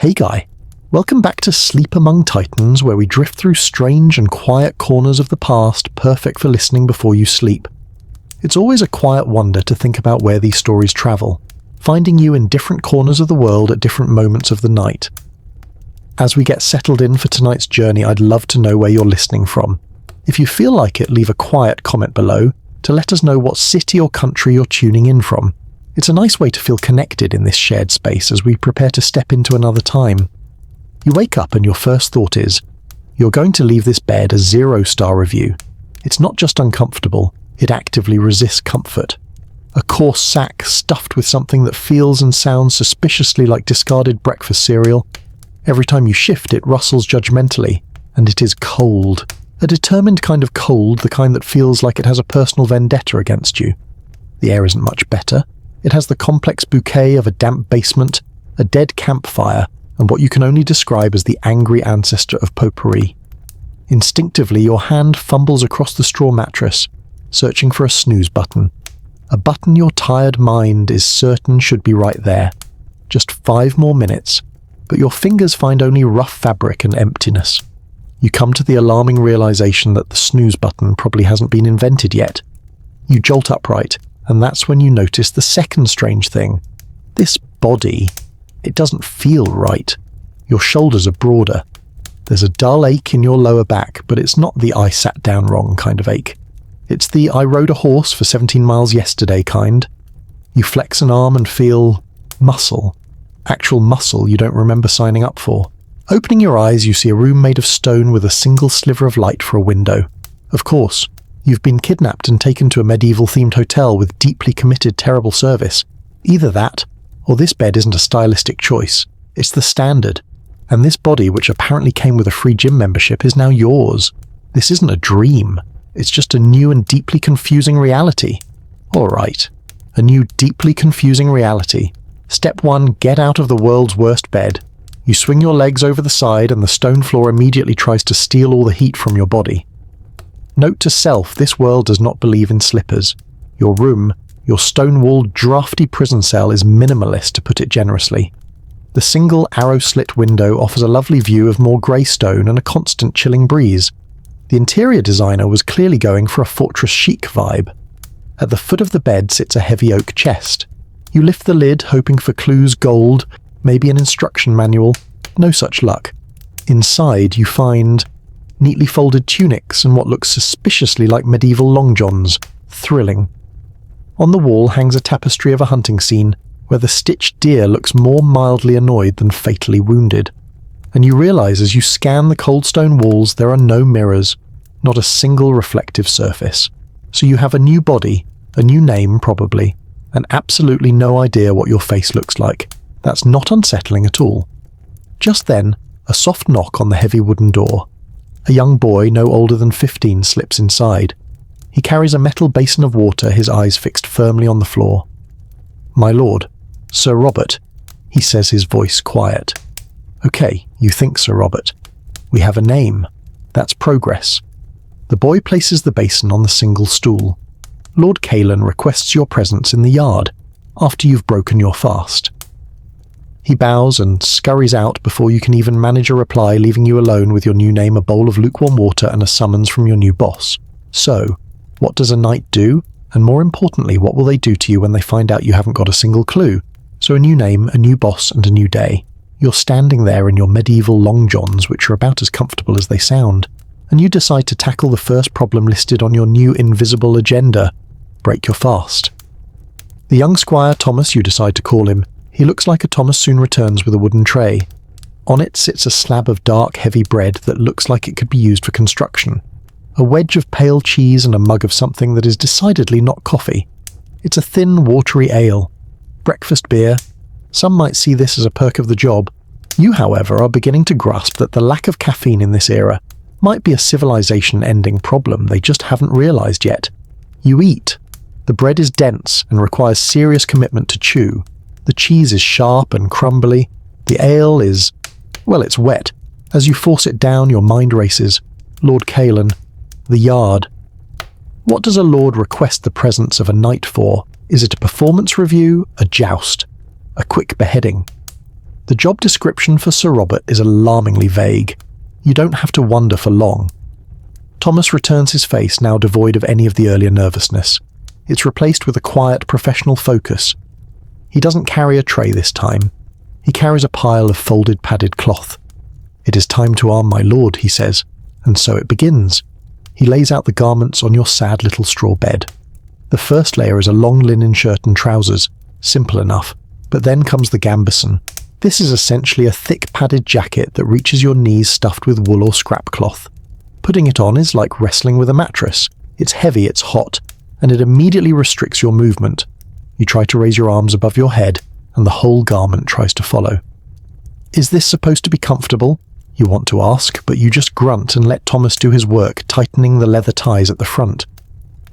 Hey Guy, welcome back to Sleep Among Titans, where we drift through strange and quiet corners of the past, perfect for listening before you sleep. It's always a quiet wonder to think about where these stories travel, finding you in different corners of the world at different moments of the night. As we get settled in for tonight's journey, I'd love to know where you're listening from. If you feel like it, leave a quiet comment below to let us know what city or country you're tuning in from. It's a nice way to feel connected in this shared space as we prepare to step into another time. You wake up and your first thought is, you're going to leave this bed a 0-star review. It's not just uncomfortable, it actively resists comfort. A coarse sack stuffed with something that feels and sounds suspiciously like discarded breakfast cereal. Every time you shift, it rustles judgmentally, and it is cold. A determined kind of cold, the kind that feels like it has a personal vendetta against you. The air isn't much better. It has the complex bouquet of a damp basement, a dead campfire, and what you can only describe as the angry ancestor of potpourri. Instinctively, your hand fumbles across the straw mattress, searching for a snooze button. A button your tired mind is certain should be right there. Just 5 more minutes, but your fingers find only rough fabric and emptiness. You come to the alarming realization that the snooze button probably hasn't been invented yet. You jolt upright, and that's when you notice the second strange thing. This body, it doesn't feel right. Your shoulders are broader. There's a dull ache in your lower back, but it's not the I sat down wrong kind of ache. It's the I rode a horse for 17 miles yesterday kind. You flex an arm and feel muscle. Actual muscle you don't remember signing up for. Opening your eyes, you see a room made of stone with a single sliver of light for a window. Of course, you've been kidnapped and taken to a medieval-themed hotel with deeply committed terrible service. Either that, or this bed isn't a stylistic choice. It's the standard. And this body, which apparently came with a free gym membership, is now yours. This isn't a dream. It's just a new and deeply confusing reality. All right. A new deeply confusing reality. Step 1, get out of the world's worst bed. You swing your legs over the side and the stone floor immediately tries to steal all the heat from your body. Note to self, this world does not believe in slippers. Your room, your stone-walled, drafty prison cell is minimalist, to put it generously. The single arrow-slit window offers a lovely view of more grey stone and a constant chilling breeze. The interior designer was clearly going for a fortress-chic vibe. At the foot of the bed sits a heavy oak chest. You lift the lid, hoping for clues, gold, maybe an instruction manual. No such luck. Inside you find neatly folded tunics and what looks suspiciously like medieval long johns. Thrilling. On the wall hangs a tapestry of a hunting scene, where the stitched deer looks more mildly annoyed than fatally wounded. And you realise as you scan the cold stone walls there are no mirrors, not a single reflective surface. So you have a new body, a new name probably, and absolutely no idea what your face looks like. That's not unsettling at all. Just then, a soft knock on the heavy wooden door. A young boy, no older than 15, slips inside. He carries a metal basin of water, his eyes fixed firmly on the floor. "My lord, Sir Robert," he says, his voice quiet. "Okay, you think, Sir Robert. We have a name. That's progress." The boy places the basin on the single stool. "Lord Kalen requests your presence in the yard, after you've broken your fast." He bows and scurries out before you can even manage a reply, leaving you alone with your new name, a bowl of lukewarm water, and a summons from your new boss. So, what does a knight do? And more importantly, what will they do to you when they find out you haven't got a single clue? So a new name, a new boss, and a new day. You're standing there in your medieval long johns, which are about as comfortable as they sound, and you decide to tackle the first problem listed on your new invisible agenda: break your fast. The young Squire Thomas, you decide to call him. He looks like a Thomas soon returns with a wooden tray. On it sits a slab of dark, heavy bread that looks like it could be used for construction. A wedge of pale cheese and a mug of something that is decidedly not coffee. It's a thin, watery ale. Breakfast beer. Some might see this as a perk of the job. You, however, are beginning to grasp that the lack of caffeine in this era might be a civilization-ending problem they just haven't realized yet. You eat. The bread is dense and requires serious commitment to chew. The cheese is sharp and crumbly. The ale is, well, it's wet. As you force it down, your mind races. Lord Kalen. The yard. What does a lord request the presence of a knight for? Is it a performance review? A joust? A quick beheading? The job description for Sir Robert is alarmingly vague. You don't have to wonder for long. Thomas returns his face, now devoid of any of the earlier nervousness. It's replaced with a quiet, professional focus. He doesn't carry a tray this time. He carries a pile of folded padded cloth. "It is time to arm my lord," he says, and so it begins. He lays out the garments on your sad little straw bed. The first layer is a long linen shirt and trousers, simple enough, but then comes the gambeson. This is essentially a thick padded jacket that reaches your knees stuffed with wool or scrap cloth. Putting it on is like wrestling with a mattress. It's heavy, it's hot, and it immediately restricts your movement. You try to raise your arms above your head, and the whole garment tries to follow. Is this supposed to be comfortable? You want to ask, but you just grunt and let Thomas do his work, tightening the leather ties at the front.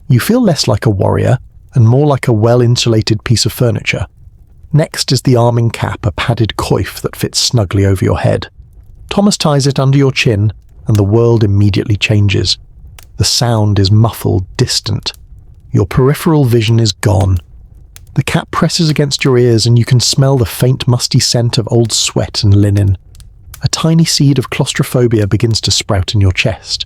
You feel less like a warrior, and more like a well-insulated piece of furniture. Next is the arming cap, a padded coif that fits snugly over your head. Thomas ties it under your chin, and the world immediately changes. The sound is muffled, distant. Your peripheral vision is gone. The cap presses against your ears and you can smell the faint musty scent of old sweat and linen. A tiny seed of claustrophobia begins to sprout in your chest.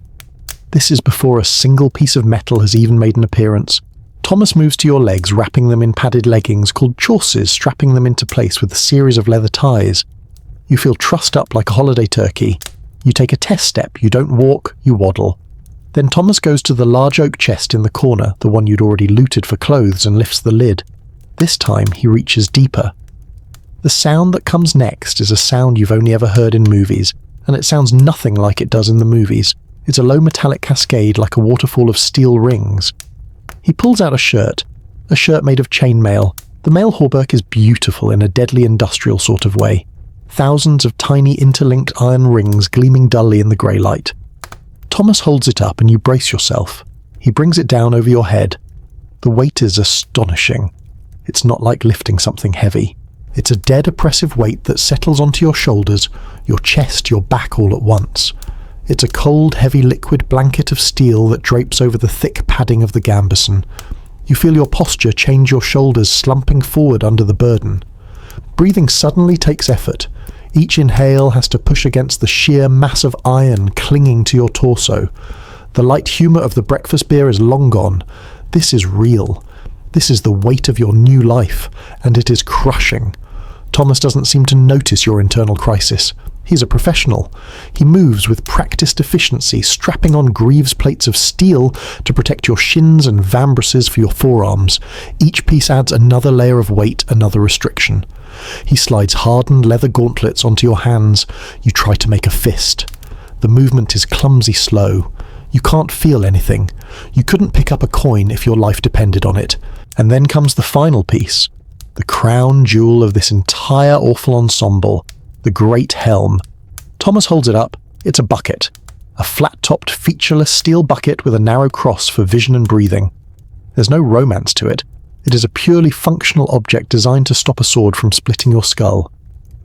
This is before a single piece of metal has even made an appearance. Thomas moves to your legs, wrapping them in padded leggings called chausses, strapping them into place with a series of leather ties. You feel trussed up like a holiday turkey. You take a test step, you don't walk, you waddle. Then Thomas goes to the large oak chest in the corner, the one you'd already looted for clothes, and lifts the lid. This time he reaches deeper. The sound that comes next is a sound you've only ever heard in movies, and it sounds nothing like it does in the movies. It's a low metallic cascade like a waterfall of steel rings. He pulls out a shirt made of chainmail. The mail hauberk is beautiful in a deadly industrial sort of way. Thousands of tiny interlinked iron rings gleaming dully in the grey light. Thomas holds it up and you brace yourself. He brings it down over your head. The weight is astonishing. It's not like lifting something heavy. It's a dead oppressive weight that settles onto your shoulders, your chest, your back all at once. It's a cold, heavy liquid blanket of steel that drapes over the thick padding of the gambeson. You feel your posture change, your shoulders slumping forward under the burden. Breathing suddenly takes effort. Each inhale has to push against the sheer mass of iron clinging to your torso. The light humour of the breakfast beer is long gone. This is real. This is the weight of your new life, and it is crushing. Thomas doesn't seem to notice your internal crisis. He's a professional. He moves with practiced efficiency, strapping on greaves plates of steel to protect your shins and vambraces for your forearms. Each piece adds another layer of weight, another restriction. He slides hardened leather gauntlets onto your hands. You try to make a fist. The movement is clumsy, slow. You can't feel anything. You couldn't pick up a coin if your life depended on it. And then comes the final piece. The crown jewel of this entire awful ensemble. The great helm. Thomas holds it up. It's a bucket. A flat-topped, featureless steel bucket with a narrow cross for vision and breathing. There's no romance to it. It is a purely functional object designed to stop a sword from splitting your skull.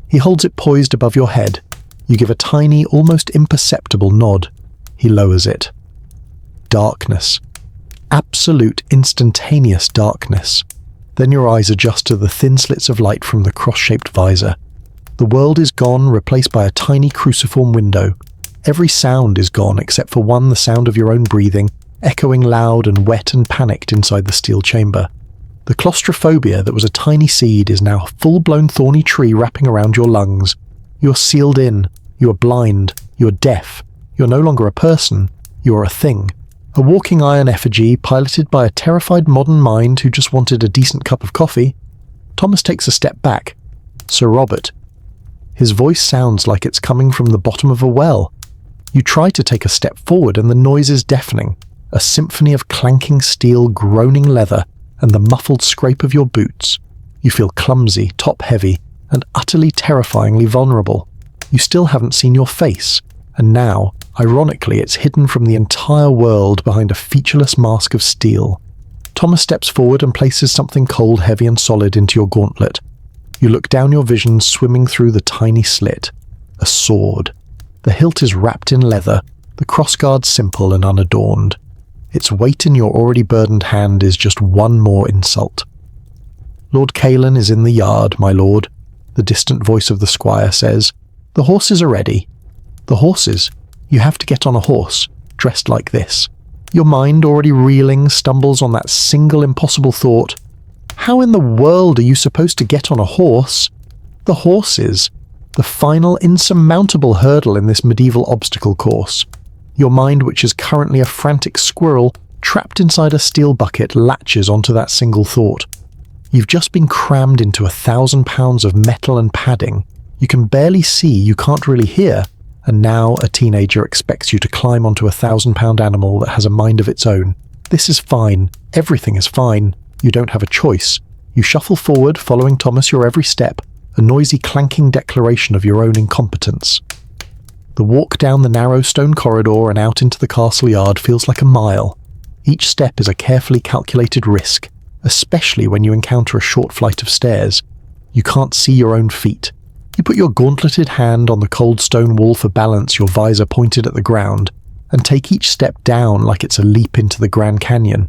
He holds it poised above your head. You give a tiny, almost imperceptible nod. He lowers it. Darkness. Absolute, instantaneous darkness. Then your eyes adjust to the thin slits of light from the cross-shaped visor. The world is gone, replaced by a tiny cruciform window. Every sound is gone except for one, the sound of your own breathing, echoing loud and wet and panicked inside the steel chamber. The claustrophobia that was a tiny seed is now a full-blown thorny tree wrapping around your lungs. You're sealed in. You are blind. You are deaf. You're no longer a person. You are a thing. A walking iron effigy piloted by a terrified modern mind who just wanted a decent cup of coffee. Thomas takes a step back. Sir Robert. His voice sounds like it's coming from the bottom of a well. You try to take a step forward and the noise is deafening. A symphony of clanking steel, groaning leather, and the muffled scrape of your boots. You feel clumsy, top-heavy, and utterly terrifyingly vulnerable. You still haven't seen your face, and now, ironically, it's hidden from the entire world behind a featureless mask of steel. Thomas steps forward and places something cold, heavy, and solid into your gauntlet. You look down, your vision swimming through the tiny slit. A sword. The hilt is wrapped in leather, the crossguard simple and unadorned. Its weight in your already burdened hand is just one more insult. Lord Caelan is in the yard, my lord. the distant voice of the squire says, "The horses are ready." The horses? You have to get on a horse, dressed like this. Your mind, already reeling, stumbles on that single impossible thought. How in the world are you supposed to get on a horse? The horses, the final insurmountable hurdle in this medieval obstacle course. Your mind, which is currently a frantic squirrel trapped inside a steel bucket, latches onto that single thought. You've just been crammed into 1,000 pounds of metal and padding. You can barely see, you can't really hear, and now a teenager expects you to climb onto a 1,000-pound animal that has a mind of its own. This is fine. Everything is fine. You don't have a choice. You shuffle forward, following Thomas your every step, a noisy clanking declaration of your own incompetence. The walk down the narrow stone corridor and out into the castle yard feels like a mile. Each step is a carefully calculated risk, especially when you encounter a short flight of stairs. You can't see your own feet. You put your gauntleted hand on the cold stone wall for balance, your visor pointed at the ground, and take each step down like it's a leap into the Grand Canyon.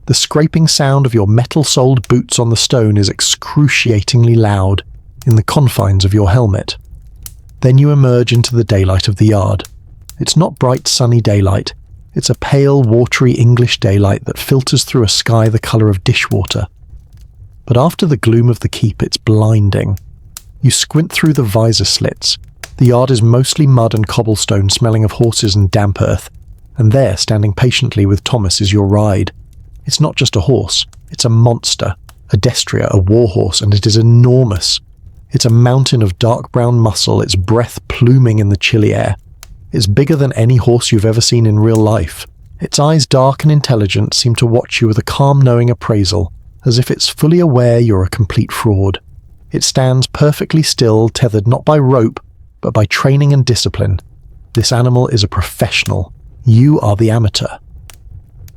The scraping sound of your metal-soled boots on the stone is excruciatingly loud in the confines of your helmet. Then you emerge into the daylight of the yard. It's not bright sunny daylight. It's a pale, watery English daylight that filters through a sky the colour of dishwater. But after the gloom of the keep, it's blinding. You squint through the visor slits. The yard is mostly mud and cobblestone, smelling of horses and damp earth, and there, standing patiently with Thomas, is your ride. It's not just a horse, it's a monster, a destrier, a warhorse, and it is enormous. It's a mountain of dark brown muscle, its breath pluming in the chilly air. It's bigger than any horse you've ever seen in real life. Its eyes, dark and intelligent, seem to watch you with a calm, knowing appraisal, as if it's fully aware you're a complete fraud. It stands perfectly still, tethered not by rope, but by training and discipline. This animal is a professional. You are the amateur.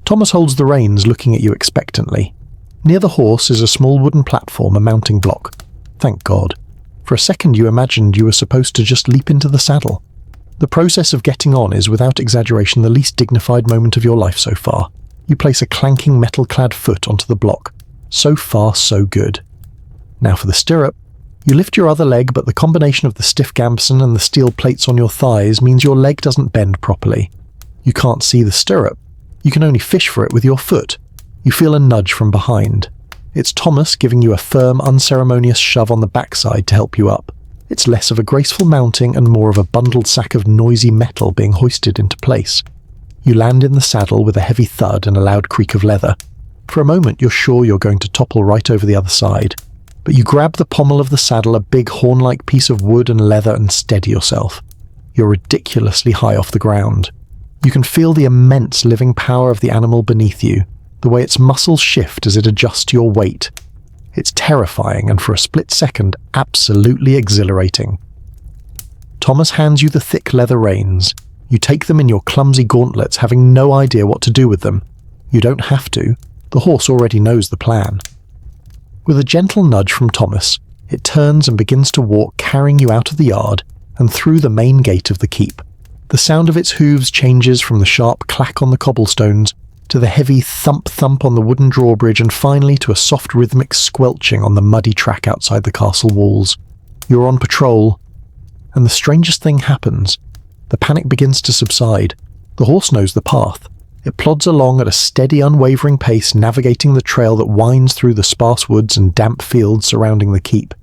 Thomas holds the reins, looking at you expectantly. Near the horse is a small wooden platform, a mounting block. Thank God. For a second you imagined you were supposed to just leap into the saddle. The process of getting on is, without exaggeration, the least dignified moment of your life so far. You place a clanking metal-clad foot onto the block. So far, so good. Now for the stirrup. You lift your other leg, but the combination of the stiff gambeson and the steel plates on your thighs means your leg doesn't bend properly. You can't see the stirrup. You can only fish for it with your foot. You feel a nudge from behind. It's Thomas giving you a firm, unceremonious shove on the backside to help you up. It's less of a graceful mounting and more of a bundled sack of noisy metal being hoisted into place. You land in the saddle with a heavy thud and a loud creak of leather. For a moment you're sure you're going to topple right over the other side. But you grab the pommel of the saddle, a big horn-like piece of wood and leather, and steady yourself. You're ridiculously high off the ground. You can feel the immense living power of the animal beneath you, the way its muscles shift as it adjusts to your weight. It's terrifying and, for a split second, absolutely exhilarating. Thomas hands you the thick leather reins. You take them in your clumsy gauntlets, having no idea what to do with them. You don't have to. The horse already knows the plan. With a gentle nudge from Thomas, it turns and begins to walk, carrying you out of the yard and through the main gate of the keep. The sound of its hooves changes from the sharp clack on the cobblestones to the heavy thump-thump on the wooden drawbridge, and finally to a soft rhythmic squelching on the muddy track outside the castle walls. You're on patrol, and the strangest thing happens. The panic begins to subside. The horse knows the path. It plods along at a steady, unwavering pace, navigating the trail that winds through the sparse woods and damp fields surrounding the keep.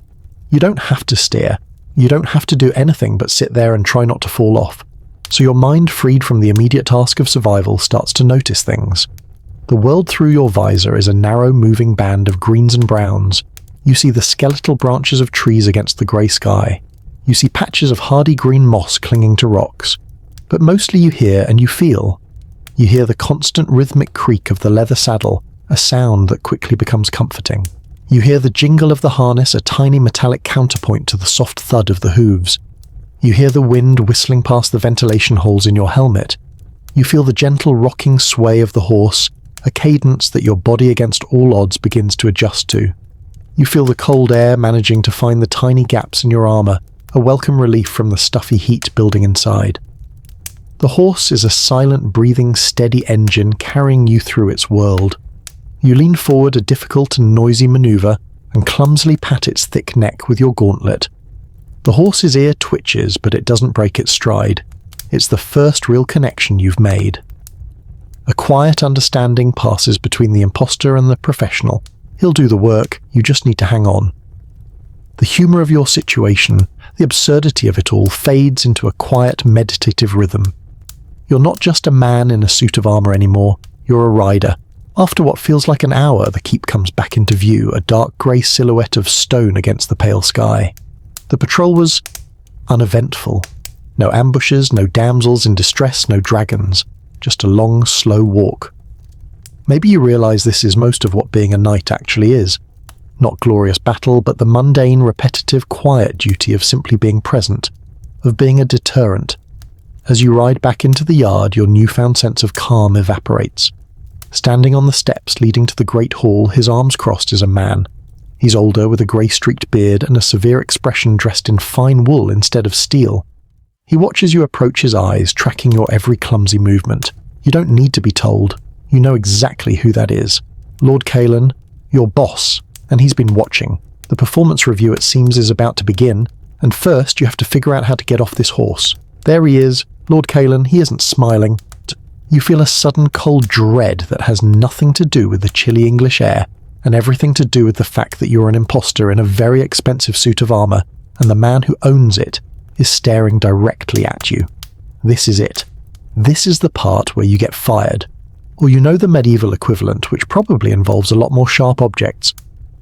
You don't have to steer. You don't have to do anything but sit there and try not to fall off. So your mind, freed from the immediate task of survival, starts to notice things. The world through your visor is a narrow, moving band of greens and browns. You see the skeletal branches of trees against the grey sky. You see patches of hardy green moss clinging to rocks. But mostly you hear and you feel. You hear the constant rhythmic creak of the leather saddle, a sound that quickly becomes comforting. You hear the jingle of the harness, a tiny metallic counterpoint to the soft thud of the hooves. You hear the wind whistling past the ventilation holes in your helmet. You feel the gentle rocking sway of the horse, a cadence that your body against all odds begins to adjust to. You feel the cold air managing to find the tiny gaps in your armour, a welcome relief from the stuffy heat building inside. The horse is a silent, breathing, steady engine carrying you through its world. You lean forward, a difficult and noisy manoeuvre, and clumsily pat its thick neck with your gauntlet. The horse's ear twitches, but it doesn't break its stride. It's the first real connection you've made. A quiet understanding passes between the imposter and the professional. He'll do the work, you just need to hang on. The humour of your situation, the absurdity of it all, fades into a quiet, meditative rhythm. You're not just a man in a suit of armour anymore, you're a rider. After what feels like an hour, the keep comes back into view, a dark grey silhouette of stone against the pale sky. The patrol was uneventful. No ambushes, no damsels in distress, no dragons. Just a long, slow walk. Maybe you realise this is most of what being a knight actually is. Not glorious battle, but the mundane, repetitive, quiet duty of simply being present, of being a deterrent. As you ride back into the yard, your newfound sense of calm evaporates. Standing on the steps leading to the great hall, his arms crossed, is a man. He's older, with a grey-streaked beard and a severe expression, dressed in fine wool instead of steel. He watches you approach his eyes, tracking your every clumsy movement. You don't need to be told. You know exactly who that is. Lord Calen, your boss, and he's been watching. The performance review, it seems, is about to begin, and first you have to figure out how to get off this horse. There he is, Lord Calen. He isn't smiling. You feel a sudden cold dread that has nothing to do with the chilly English air, and everything to do with the fact that you're an imposter in a very expensive suit of armour, and the man who owns it is staring directly at you. This is it. This is the part where you get fired. Or you know the medieval equivalent, which probably involves a lot more sharp objects.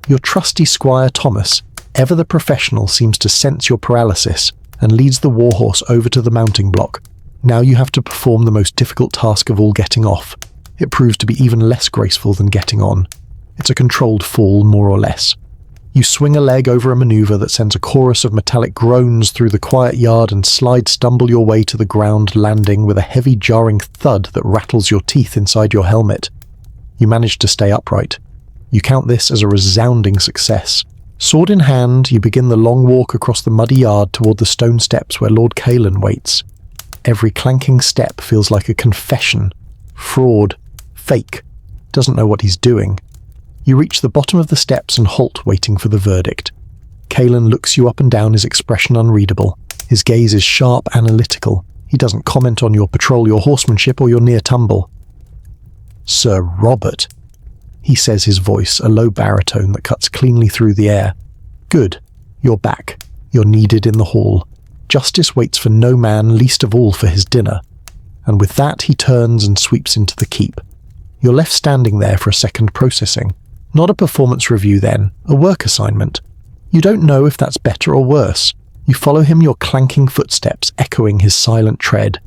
Your trusty Squire Thomas, ever the professional, seems to sense your paralysis and leads the warhorse over to the mounting block. Now you have to perform the most difficult task of all, getting off. It proves to be even less graceful than getting on. It's a controlled fall, more or less. You swing a leg over a manoeuvre that sends a chorus of metallic groans through the quiet yard and stumble your way to the ground, landing with a heavy jarring thud that rattles your teeth inside your helmet. You manage to stay upright. You count this as a resounding success. Sword in hand, you begin the long walk across the muddy yard toward the stone steps where Lord Calen waits. Every clanking step feels like a confession. Fraud. Fake. Doesn't know what he's doing. You reach the bottom of the steps and halt, waiting for the verdict. Calen looks you up and down, his expression unreadable. His gaze is sharp, analytical. He doesn't comment on your patrol, your horsemanship, or your near tumble. "Sir Robert," he says, his voice a low baritone that cuts cleanly through the air. "Good. You're back. You're needed in the hall. Justice waits for no man, least of all for his dinner." And with that he turns and sweeps into the keep. You're left standing there for a second, processing. Not a performance review then, a work assignment. You don't know if that's better or worse. You follow him, your clanking footsteps echoing his silent tread.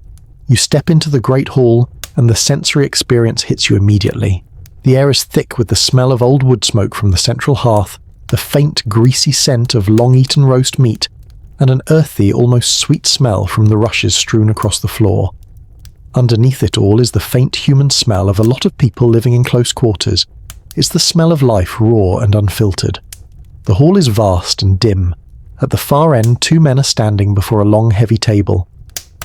You step into the great hall, and the sensory experience hits you immediately. The air is thick with the smell of old wood smoke from the central hearth, the faint, greasy scent of long-eaten roast meat, and an earthy, almost sweet smell from the rushes strewn across the floor. Underneath it all is the faint human smell of a lot of people living in close quarters. It's the smell of life, raw and unfiltered. The hall is vast and dim. At the far end, two men are standing before a long, heavy table.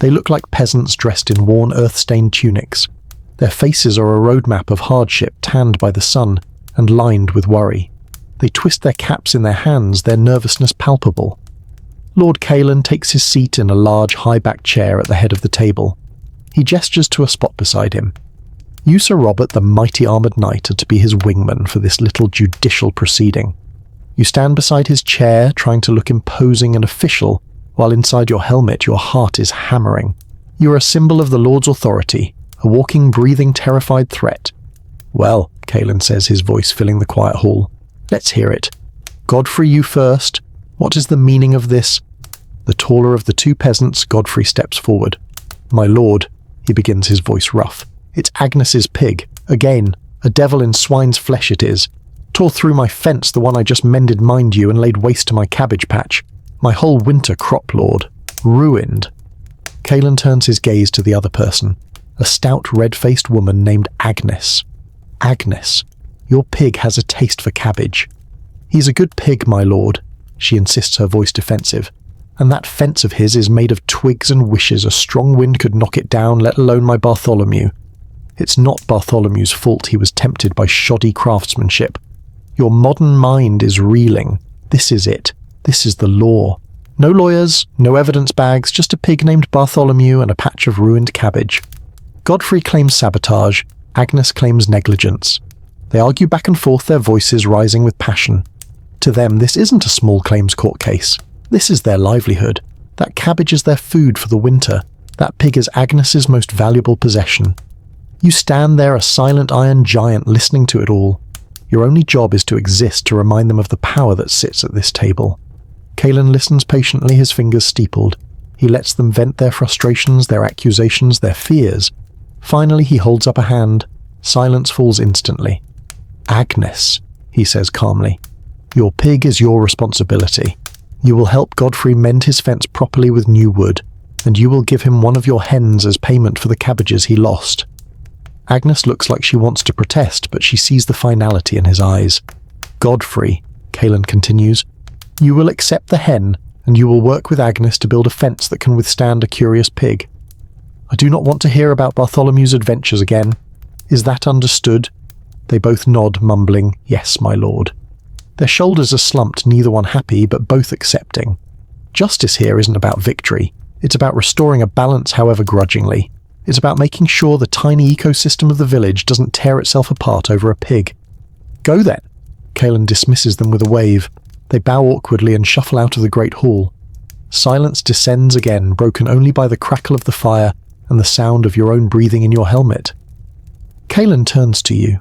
They look like peasants dressed in worn, earth-stained tunics. Their faces are a roadmap of hardship, tanned by the sun and lined with worry. They twist their caps in their hands, their nervousness palpable. Lord Calen takes his seat in a large, high-backed chair at the head of the table. He gestures to a spot beside him. You, Sir Robert, the mighty armoured knight, are to be his wingman for this little judicial proceeding. You stand beside his chair, trying to look imposing and official, while inside your helmet your heart is hammering. You are a symbol of the Lord's authority, a walking, breathing, terrified threat. "Well," Calen says, his voice filling the quiet hall, "let's hear it. Godfrey, you first. What is the meaning of this?" The taller of the two peasants, Godfrey, steps forward. "My lord," he begins, his voice rough. "It's Agnes's pig. Again, a devil in swine's flesh it is. Tore through my fence, the one I just mended, mind you, and laid waste to my cabbage patch. My whole winter crop, lord. Ruined." Calen turns his gaze to the other person, a stout, red-faced woman named Agnes. "Agnes, your pig has a taste for cabbage." "He's a good pig, my lord," she insists, her voice defensive. "And that fence of his is made of twigs and wishes. A strong wind could knock it down, let alone my Bartholomew. It's not Bartholomew's fault he was tempted by shoddy craftsmanship. Your modern mind is reeling. This is it. This is the law. No lawyers, no evidence bags, just a pig named Bartholomew and a patch of ruined cabbage. Godfrey claims sabotage, Agnes claims negligence. They argue back and forth, their voices rising with passion. To them, this isn't a small claims court case. This is their livelihood. That cabbage is their food for the winter. That pig is Agnes's most valuable possession. You stand there, a silent iron giant, listening to it all. Your only job is to exist to remind them of the power that sits at this table. Calen listens patiently, his fingers steepled. He lets them vent their frustrations, their accusations, their fears. Finally, he holds up a hand. Silence falls instantly. Agnes, he says calmly, your pig is your responsibility. You will help Godfrey mend his fence properly with new wood, and you will give him one of your hens as payment for the cabbages he lost. Agnes looks like she wants to protest, but she sees the finality in his eyes. Godfrey, Calen continues, you will accept the hen, and you will work with Agnes to build a fence that can withstand a curious pig. I do not want to hear about Bartholomew's adventures again. Is that understood? They both nod, mumbling, yes, my lord. Their shoulders are slumped, neither one happy, but both accepting. Justice here isn't about victory. It's about restoring a balance, however grudgingly. It's about making sure the tiny ecosystem of the village doesn't tear itself apart over a pig. Go then. Calen dismisses them with a wave. They bow awkwardly and shuffle out of the great hall. Silence descends again, broken only by the crackle of the fire and the sound of your own breathing in your helmet. Calen turns to you.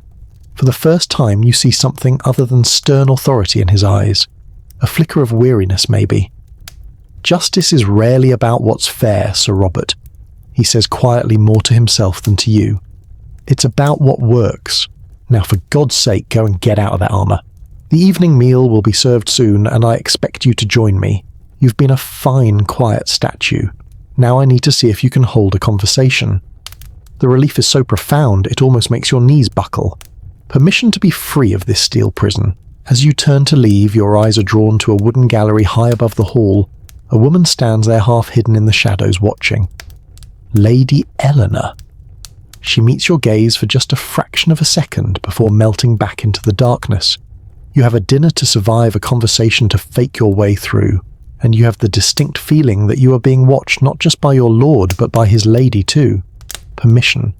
For the first time, you see something other than stern authority in his eyes. A flicker of weariness, maybe. Justice is rarely about what's fair, Sir Robert. He says quietly, more to himself than to you. It's about what works. Now, for God's sake, go and get out of that armor. The evening meal will be served soon, and I expect you to join me. You've been a fine, quiet statue. Now I need to see if you can hold a conversation. The relief is so profound, it almost makes your knees buckle. Permission to be free of this steel prison. As you turn to leave, your eyes are drawn to a wooden gallery high above the hall. A woman stands there half hidden in the shadows, watching. Lady Eleanor. She meets your gaze for just a fraction of a second before melting back into the darkness. You have a dinner to survive, a conversation to fake your way through, and you have the distinct feeling that you are being watched not just by your lord, but by his lady too. Permission.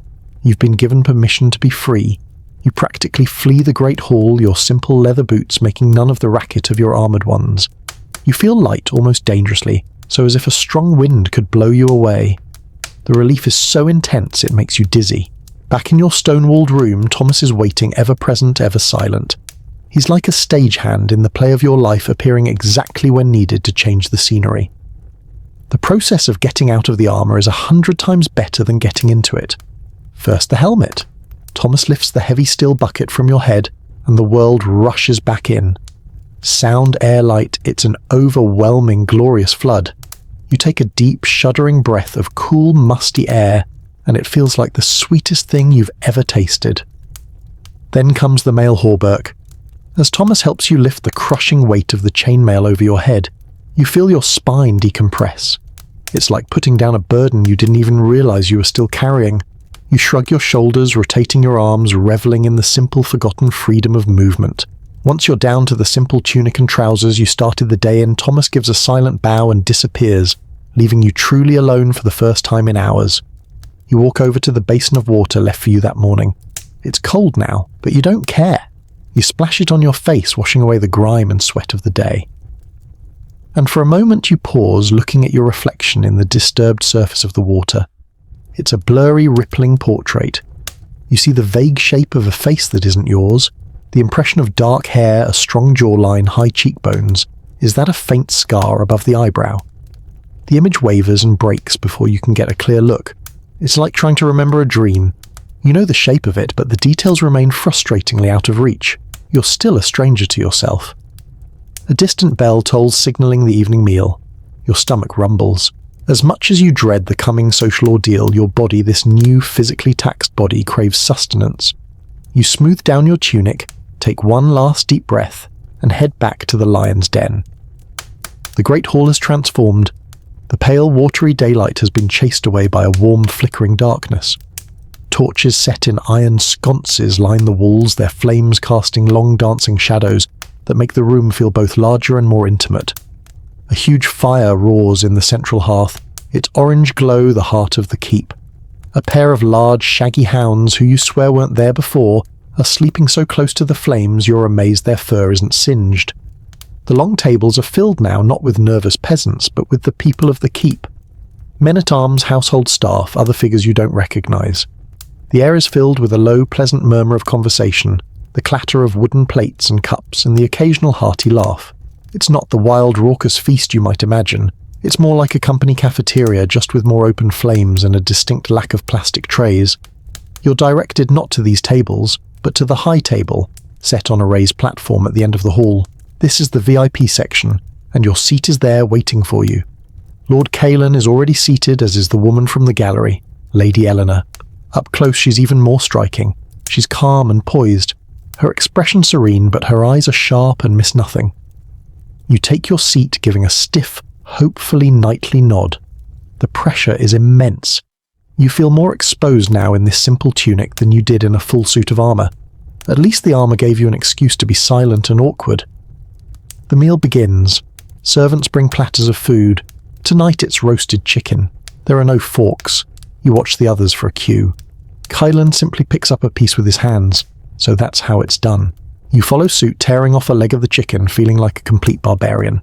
You've been given permission to be free. You practically flee the great hall, your simple leather boots making none of the racket of your armoured ones. You feel light, almost dangerously, so as if a strong wind could blow you away. The relief is so intense it makes you dizzy. Back in your stone-walled room, Thomas is waiting, ever present, ever silent. He's like a stagehand in the play of your life, appearing exactly when needed to change the scenery. The process of getting out of the armour is 100 times better than getting into it. First, the helmet. Thomas lifts the heavy steel bucket from your head, and the world rushes back in. Sound, air, light, it's an overwhelming, glorious flood. You take a deep, shuddering breath of cool, musty air, and it feels like the sweetest thing you've ever tasted. Then comes the mail hauberk. As Thomas helps you lift the crushing weight of the chainmail over your head, you feel your spine decompress. It's like putting down a burden you didn't even realize you were still carrying. You shrug your shoulders, rotating your arms, reveling in the simple, forgotten freedom of movement. Once you're down to the simple tunic and trousers you started the day in, Thomas gives a silent bow and disappears, leaving you truly alone for the first time in hours. You walk over to the basin of water left for you that morning. It's cold now, but you don't care. You splash it on your face, washing away the grime and sweat of the day. And for a moment you pause, looking at your reflection in the disturbed surface of the water. It's a blurry, rippling portrait. You see the vague shape of a face that isn't yours, the impression of dark hair, a strong jawline, high cheekbones. Is that a faint scar above the eyebrow? The image wavers and breaks before you can get a clear look. It's like trying to remember a dream. You know the shape of it, but the details remain frustratingly out of reach. You're still a stranger to yourself. A distant bell tolls, signalling the evening meal. Your stomach rumbles. As much as you dread the coming social ordeal, your body, this new physically taxed body, craves sustenance. You smooth down your tunic, take one last deep breath, and head back to the lion's den. The great hall is transformed. The pale, watery daylight has been chased away by a warm, flickering darkness. Torches set in iron sconces line the walls, their flames casting long dancing shadows that make the room feel both larger and more intimate. A huge fire roars in the central hearth, its orange glow the heart of the keep. A pair of large, shaggy hounds who you swear weren't there before are sleeping so close to the flames you're amazed their fur isn't singed. The long tables are filled now not with nervous peasants, but with the people of the keep. Men-at-arms, household staff, other figures you don't recognise. The air is filled with a low, pleasant murmur of conversation, the clatter of wooden plates and cups, and the occasional hearty laugh. It's not the wild, raucous feast you might imagine. It's more like a company cafeteria, just with more open flames and a distinct lack of plastic trays. You're directed not to these tables, but to the high table, set on a raised platform at the end of the hall. This is the VIP section, and your seat is there waiting for you. Lord Caelan is already seated, as is the woman from the gallery, Lady Eleanor. Up close she's even more striking. She's calm and poised, her expression serene, but her eyes are sharp and miss nothing. You take your seat, giving a stiff, hopefully knightly nod. The pressure is immense. You feel more exposed now in this simple tunic than you did in a full suit of armour. At least the armour gave you an excuse to be silent and awkward. The meal begins. Servants bring platters of food. Tonight it's roasted chicken. There are no forks. You watch the others for a cue. Caelan simply picks up a piece with his hands, so that's how it's done. You follow suit, tearing off a leg of the chicken, feeling like a complete barbarian.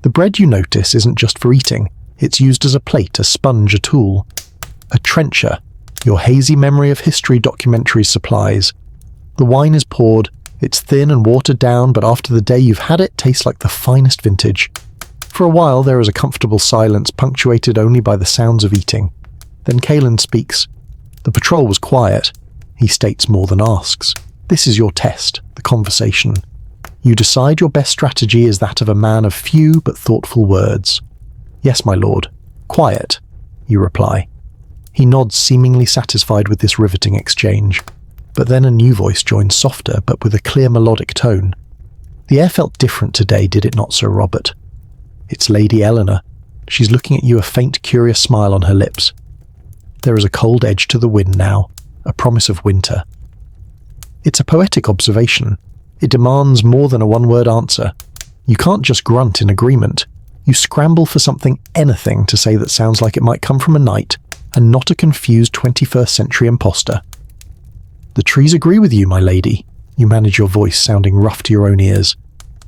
The bread, you notice, isn't just for eating. It's used as a plate, a sponge, a tool. A trencher, your hazy memory of history documentaries supplies. The wine is poured. It's thin and watered down, but after the day you've had it, tastes like the finest vintage. For a while there is a comfortable silence, punctuated only by the sounds of eating. Then Caelan speaks. The patrol was quiet. He states more than asks. This is your test, the conversation. You decide your best strategy is that of a man of few but thoughtful words. Yes, my lord. Quiet, you reply. He nods, seemingly satisfied with this riveting exchange. But then a new voice joins, softer, but with a clear melodic tone. The air felt different today, did it not, Sir Robert? It's Lady Eleanor. She's looking at you, a faint, curious smile on her lips. There is a cold edge to the wind now, a promise of winter. It's a poetic observation. It demands more than a one-word answer. You can't just grunt in agreement. You scramble for something, anything, to say that sounds like it might come from a knight, and not a confused 21st century imposter. The trees agree with you, my lady. You manage your voice, sounding rough to your own ears.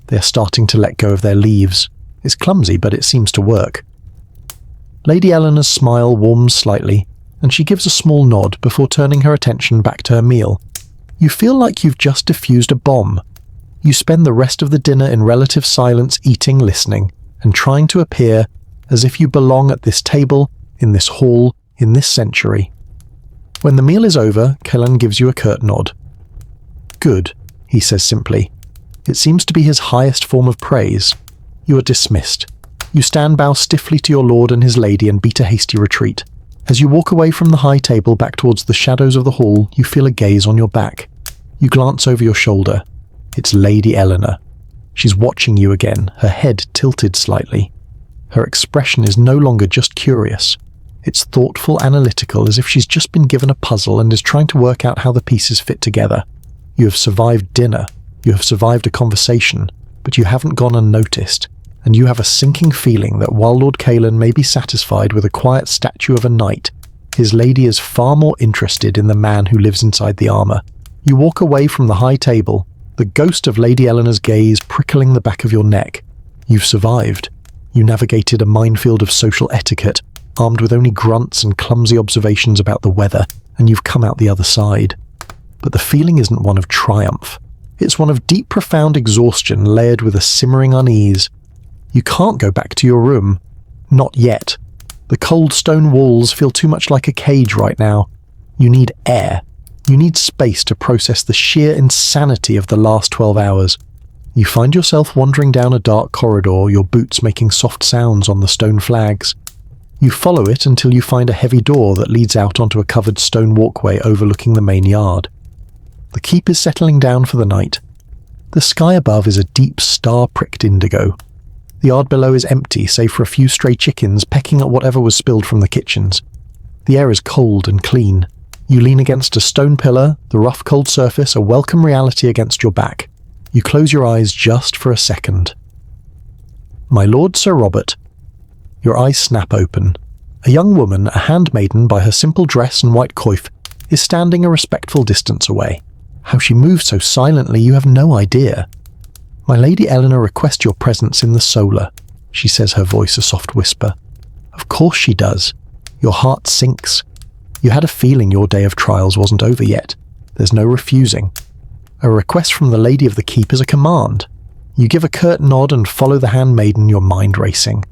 They are starting to let go of their leaves. It's clumsy, but it seems to work. Lady Eleanor's smile warms slightly, and she gives a small nod before turning her attention back to her meal. You feel like you've just defused a bomb. You spend the rest of the dinner in relative silence, eating, listening, and trying to appear as if you belong at this table, in this hall, in this century. When the meal is over, Caelan gives you a curt nod. Good, he says simply. It seems to be his highest form of praise. You are dismissed. You stand bow stiffly to your lord and his lady and beat a hasty retreat. As you walk away from the high table back towards the shadows of the hall, you feel a gaze on your back. You glance over your shoulder. It's Lady Eleanor. She's watching you again, her head tilted slightly. Her expression is no longer just curious. It's thoughtful, analytical, as if she's just been given a puzzle and is trying to work out how the pieces fit together. You have survived dinner. You have survived a conversation, but you haven't gone unnoticed. And you have a sinking feeling that while Lord Caelan may be satisfied with a quiet statue of a knight, his lady is far more interested in the man who lives inside the armour. You walk away from the high table, the ghost of Lady Eleanor's gaze prickling the back of your neck. You've survived. You navigated a minefield of social etiquette, armed with only grunts and clumsy observations about the weather, and you've come out the other side. But the feeling isn't one of triumph. It's one of deep, profound exhaustion layered with a simmering unease. You can't go back to your room. Not yet. The cold stone walls feel too much like a cage right now. You need air. You need space to process the sheer insanity of the last 12 hours. You find yourself wandering down a dark corridor, your boots making soft sounds on the stone flags. You follow it until you find a heavy door that leads out onto a covered stone walkway overlooking the main yard. The keep is settling down for the night. The sky above is a deep star-pricked indigo. The yard below is empty, save for a few stray chickens pecking at whatever was spilled from the kitchens. The air is cold and clean. You lean against a stone pillar, the rough cold surface a welcome reality against your back. You close your eyes just for a second. My lord Sir Robert. Your eyes snap open. A young woman, a handmaiden by her simple dress and white coif, is standing a respectful distance away. How she moves so silently you have no idea. My Lady Eleanor requests your presence in the solar, she says, her voice a soft whisper. Of course she does. Your heart sinks. You had a feeling your day of trials wasn't over yet. There's no refusing. A request from the Lady of the Keep is a command. You give a curt nod and follow the handmaiden, your mind racing.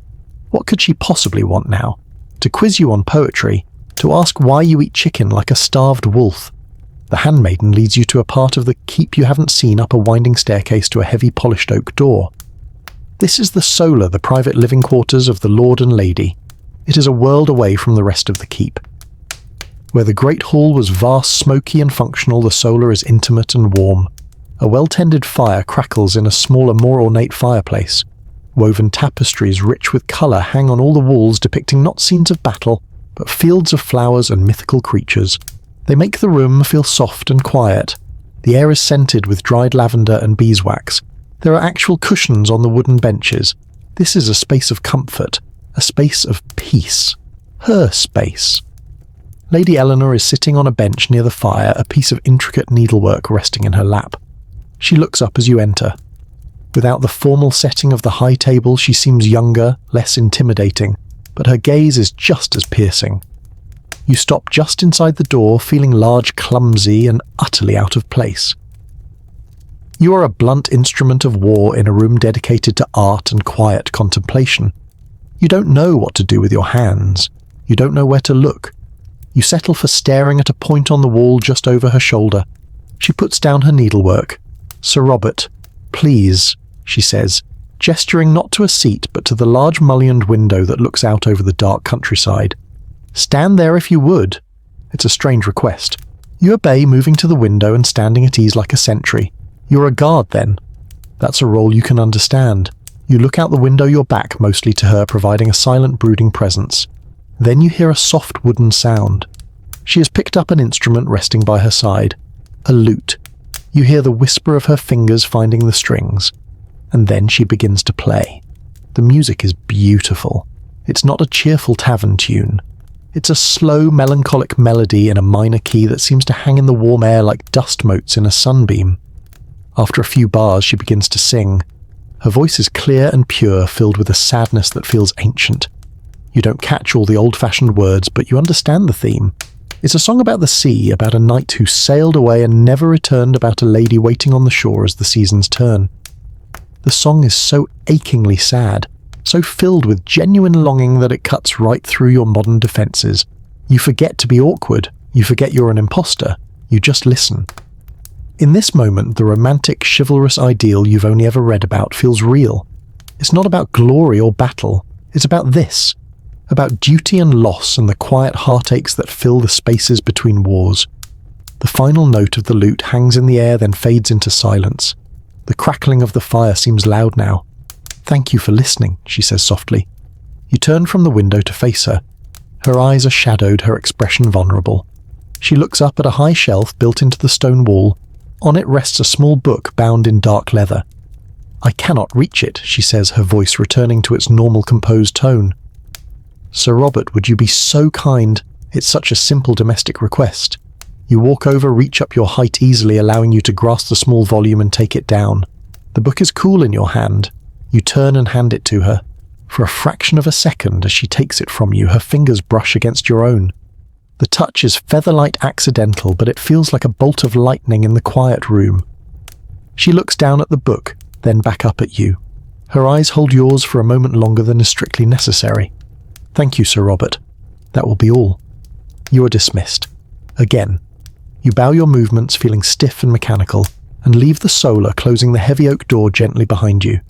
What could she possibly want now? To quiz you on poetry? To ask why you eat chicken like a starved wolf? The handmaiden leads you to a part of the keep you haven't seen, up a winding staircase to a heavy polished oak door. This is the solar, the private living quarters of the Lord and Lady. It is a world away from the rest of the keep. Where the great hall was vast, smoky and functional, the solar is intimate and warm. A well-tended fire crackles in a smaller, more ornate fireplace. Woven tapestries rich with colour hang on all the walls, depicting not scenes of battle, but fields of flowers and mythical creatures. They make the room feel soft and quiet. The air is scented with dried lavender and beeswax. There are actual cushions on the wooden benches. This is a space of comfort, a space of peace. Her space. Lady Eleanor is sitting on a bench near the fire, a piece of intricate needlework resting in her lap. She looks up as you enter. Without the formal setting of the high table, she seems younger, less intimidating, but her gaze is just as piercing. You stop just inside the door, feeling large, clumsy, and utterly out of place. You are a blunt instrument of war in a room dedicated to art and quiet contemplation. You don't know what to do with your hands. You don't know where to look. You settle for staring at a point on the wall just over her shoulder. She puts down her needlework. Sir Robert, please, she says, gesturing not to a seat but to the large mullioned window that looks out over the dark countryside. Stand there if you would. It's a strange request. You obey, moving to the window and standing at ease like a sentry. You're a guard then. That's a role you can understand. You look out the window, your back mostly to her, providing a silent, brooding presence. Then you hear a soft wooden sound. She has picked up an instrument resting by her side. A lute. You hear the whisper of her fingers finding the strings. And then she begins to play. The music is beautiful. It's not a cheerful tavern tune. It's a slow, melancholic melody in a minor key that seems to hang in the warm air like dust motes in a sunbeam. After a few bars, she begins to sing. Her voice is clear and pure, filled with a sadness that feels ancient. You don't catch all the old-fashioned words, but you understand the theme. It's a song about the sea, about a knight who sailed away and never returned, about a lady waiting on the shore as the seasons turn. The song is so achingly sad, so filled with genuine longing that it cuts right through your modern defences. You forget to be awkward. You forget you're an imposter. You just listen. In this moment, the romantic, chivalrous ideal you've only ever read about feels real. It's not about glory or battle. It's about this. About duty and loss and the quiet heartaches that fill the spaces between wars. The final note of the lute hangs in the air, then fades into silence. The crackling of the fire seems loud now. Thank you for listening, she says softly. You turn from the window to face her. Her eyes are shadowed, her expression vulnerable. She looks up at a high shelf built into the stone wall. On it rests a small book bound in dark leather. I cannot reach it, she says, her voice returning to its normal composed tone. Sir Robert, would you be so kind? It's such a simple domestic request. You walk over, reach up your height easily, allowing you to grasp the small volume and take it down. The book is cool in your hand. You turn and hand it to her. For a fraction of a second, as she takes it from you, her fingers brush against your own. The touch is featherlight accidental, but it feels like a bolt of lightning in the quiet room. She looks down at the book, then back up at you. Her eyes hold yours for a moment longer than is strictly necessary. Thank you, Sir Robert. That will be all. You are dismissed. Again. You bow your movements, feeling stiff and mechanical, and leave the solar, closing the heavy oak door gently behind you.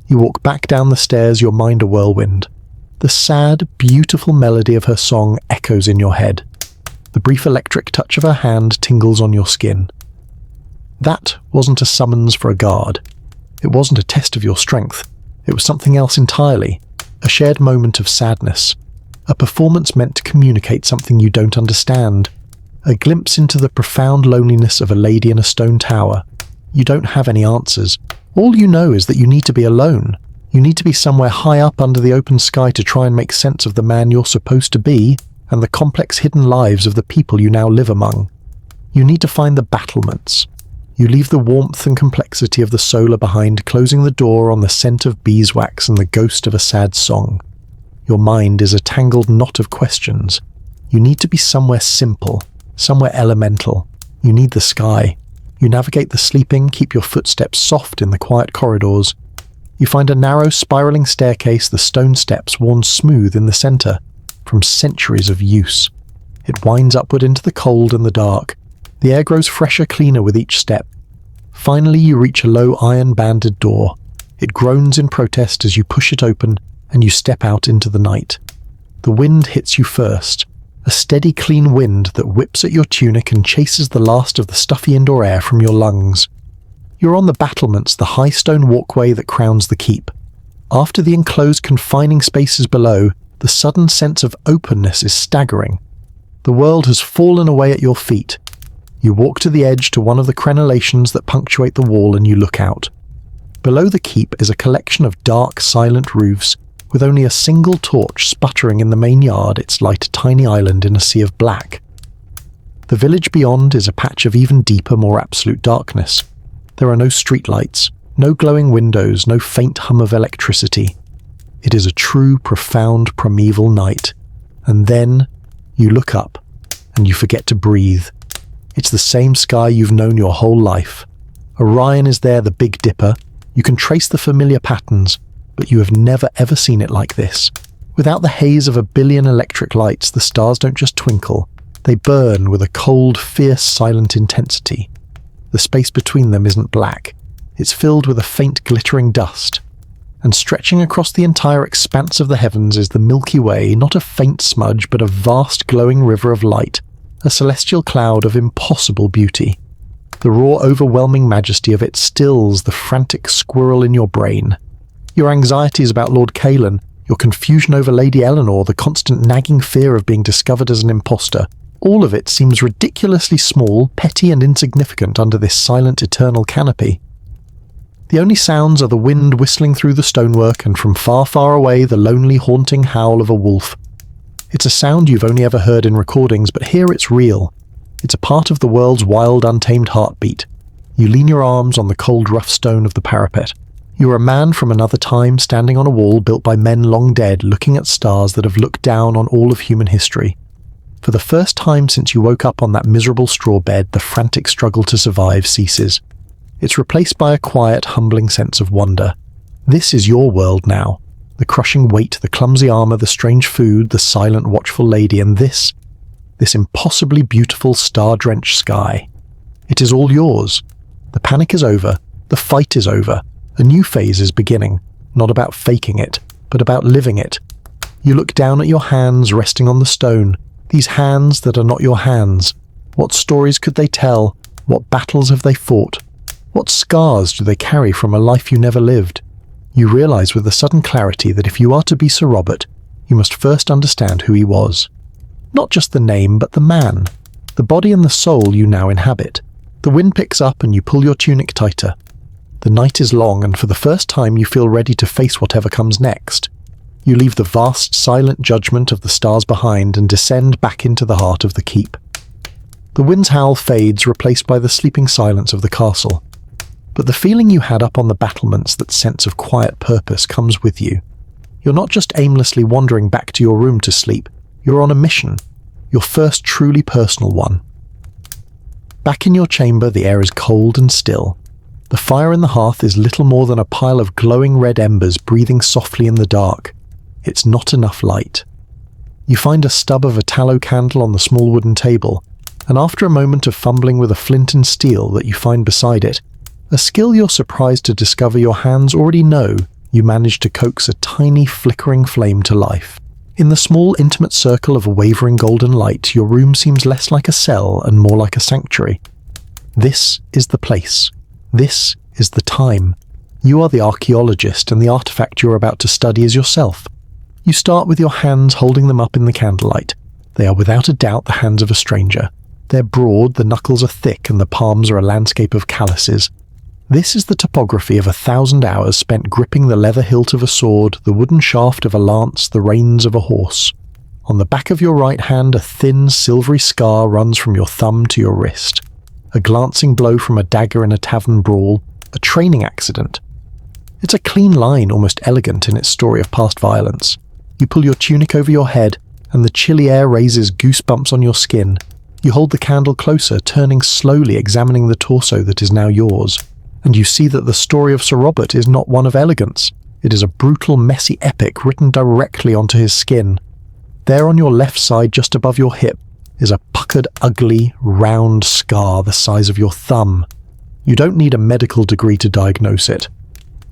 You walk back down the stairs, your mind a whirlwind. The sad, beautiful melody of her song echoes in your head. The brief electric touch of her hand tingles on your skin. That wasn't a summons for a guard. It wasn't a test of your strength. It was something else entirely. A shared moment of sadness. A performance meant to communicate something you don't understand. a glimpse into the profound loneliness of a lady in a stone tower. You don't have any answers. All you know is that you need to be alone. You need to be somewhere high up under the open sky to try and make sense of the man you're supposed to be and the complex hidden lives of the people you now live among. You need to find the battlements. You leave the warmth and complexity of the solar behind, closing the door on the scent of beeswax and the ghost of a sad song. Your mind is a tangled knot of questions. You need to be somewhere simple, somewhere elemental. You need the sky. You navigate the sleeping, keep your footsteps soft in the quiet corridors. You find a narrow, spiraling staircase, the stone steps worn smooth in the center, from centuries of use. It winds upward into the cold and the dark. The air grows fresher, cleaner with each step. Finally, you reach a low iron-banded door. It groans in protest as you push it open, and you step out into the night. The wind hits you first, a steady, clean wind that whips at your tunic and chases the last of the stuffy indoor air from your lungs. You're on the battlements, the high stone walkway that crowns the keep. After the enclosed confining spaces below, the sudden sense of openness is staggering. The world has fallen away at your feet. You walk to the edge to one of the crenellations that punctuate the wall and you look out. Below the keep is a collection of dark, silent roofs, with only a single torch sputtering in the main yard, its light a tiny island in a sea of black. The village beyond is a patch of even deeper, more absolute darkness. There are no streetlights, no glowing windows, no faint hum of electricity. It is a true, profound, primeval night. And then you look up, and you forget to breathe. It's the same sky you've known your whole life. Orion is there, the Big Dipper. You can trace the familiar patterns, but you have never ever seen it like this. Without the haze of a billion electric lights, the stars don't just twinkle. They burn with a cold, fierce, silent intensity. The space between them isn't black. It's filled with a faint glittering dust. And stretching across the entire expanse of the heavens is the Milky Way, not a faint smudge, but a vast glowing river of light, a celestial cloud of impossible beauty. The raw, overwhelming majesty of it stills the frantic squirrel in your brain. Your anxieties about Lord Caelan, your confusion over Lady Eleanor, the constant nagging fear of being discovered as an imposter, all of it seems ridiculously small, petty and insignificant under this silent, eternal canopy. The only sounds are the wind whistling through the stonework and from far, far away the lonely, haunting howl of a wolf. It's a sound you've only ever heard in recordings, but here it's real. It's a part of the world's wild, untamed heartbeat. You lean your arms on the cold, rough stone of the parapet. You are a man from another time standing on a wall built by men long dead, looking at stars that have looked down on all of human history. For the first time since you woke up on that miserable straw bed, the frantic struggle to survive ceases. It's replaced by a quiet, humbling sense of wonder. This is your world now. The crushing weight, the clumsy armor, the strange food, the silent, watchful lady, and this impossibly beautiful, star-drenched sky. It is all yours. The panic is over. The fight is over. A new phase is beginning, not about faking it, but about living it. You look down at your hands resting on the stone, these hands that are not your hands. What stories could they tell? What battles have they fought? What scars do they carry from a life you never lived? You realize with a sudden clarity that if you are to be Sir Robert, you must first understand who he was. Not just the name, but the man, the body and the soul you now inhabit. The wind picks up and you pull your tunic tighter. The night is long, and for the first time you feel ready to face whatever comes next. You leave the vast, silent judgment of the stars behind and descend back into the heart of the keep. The wind's howl fades, replaced by the sleeping silence of the castle. But the feeling you had up on the battlements, that sense of quiet purpose, comes with you. You're not just aimlessly wandering back to your room to sleep. You're on a mission, your first truly personal one. Back in your chamber, the air is cold and still. The fire in the hearth is little more than a pile of glowing red embers breathing softly in the dark. It's not enough light. You find a stub of a tallow candle on the small wooden table, and after a moment of fumbling with a flint and steel that you find beside it, a skill you're surprised to discover your hands already know, you manage to coax a tiny flickering flame to life. In the small, intimate circle of a wavering golden light, your room seems less like a cell and more like a sanctuary. This is the place. This is the time. You are the archaeologist, and the artifact you're about to study is yourself. You start with your hands holding them up in the candlelight. They are without a doubt the hands of a stranger. They're broad, the knuckles are thick, and the palms are a landscape of calluses. This is the topography of 1,000 hours spent gripping the leather hilt of a sword, the wooden shaft of a lance, the reins of a horse. On the back of your right hand, a thin, silvery scar runs from your thumb to your wrist. A glancing blow from a dagger in a tavern brawl, a training accident. It's a clean line, almost elegant in its story of past violence. You pull your tunic over your head, and the chilly air raises goosebumps on your skin. You hold the candle closer, turning slowly, examining the torso that is now yours. And you see that the story of Sir Robert is not one of elegance. It is a brutal, messy epic written directly onto his skin. There on your left side, just above your hip, is a puckered, ugly, round scar the size of your thumb. You don't need a medical degree to diagnose it.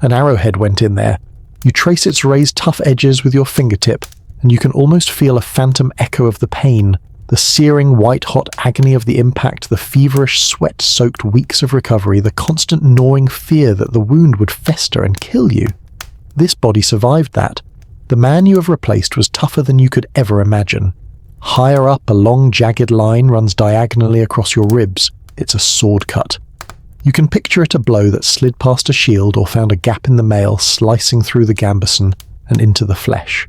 An arrowhead went in there. You trace its raised, tough edges with your fingertip, and you can almost feel a phantom echo of the pain, the searing, white-hot agony of the impact, the feverish, sweat-soaked weeks of recovery, the constant gnawing fear that the wound would fester and kill you. This body survived that. The man you have replaced was tougher than you could ever imagine. Higher up, a long, jagged line runs diagonally across your ribs. It's a sword cut. You can picture it a blow that slid past a shield or found a gap in the mail, slicing through the gambeson and into the flesh.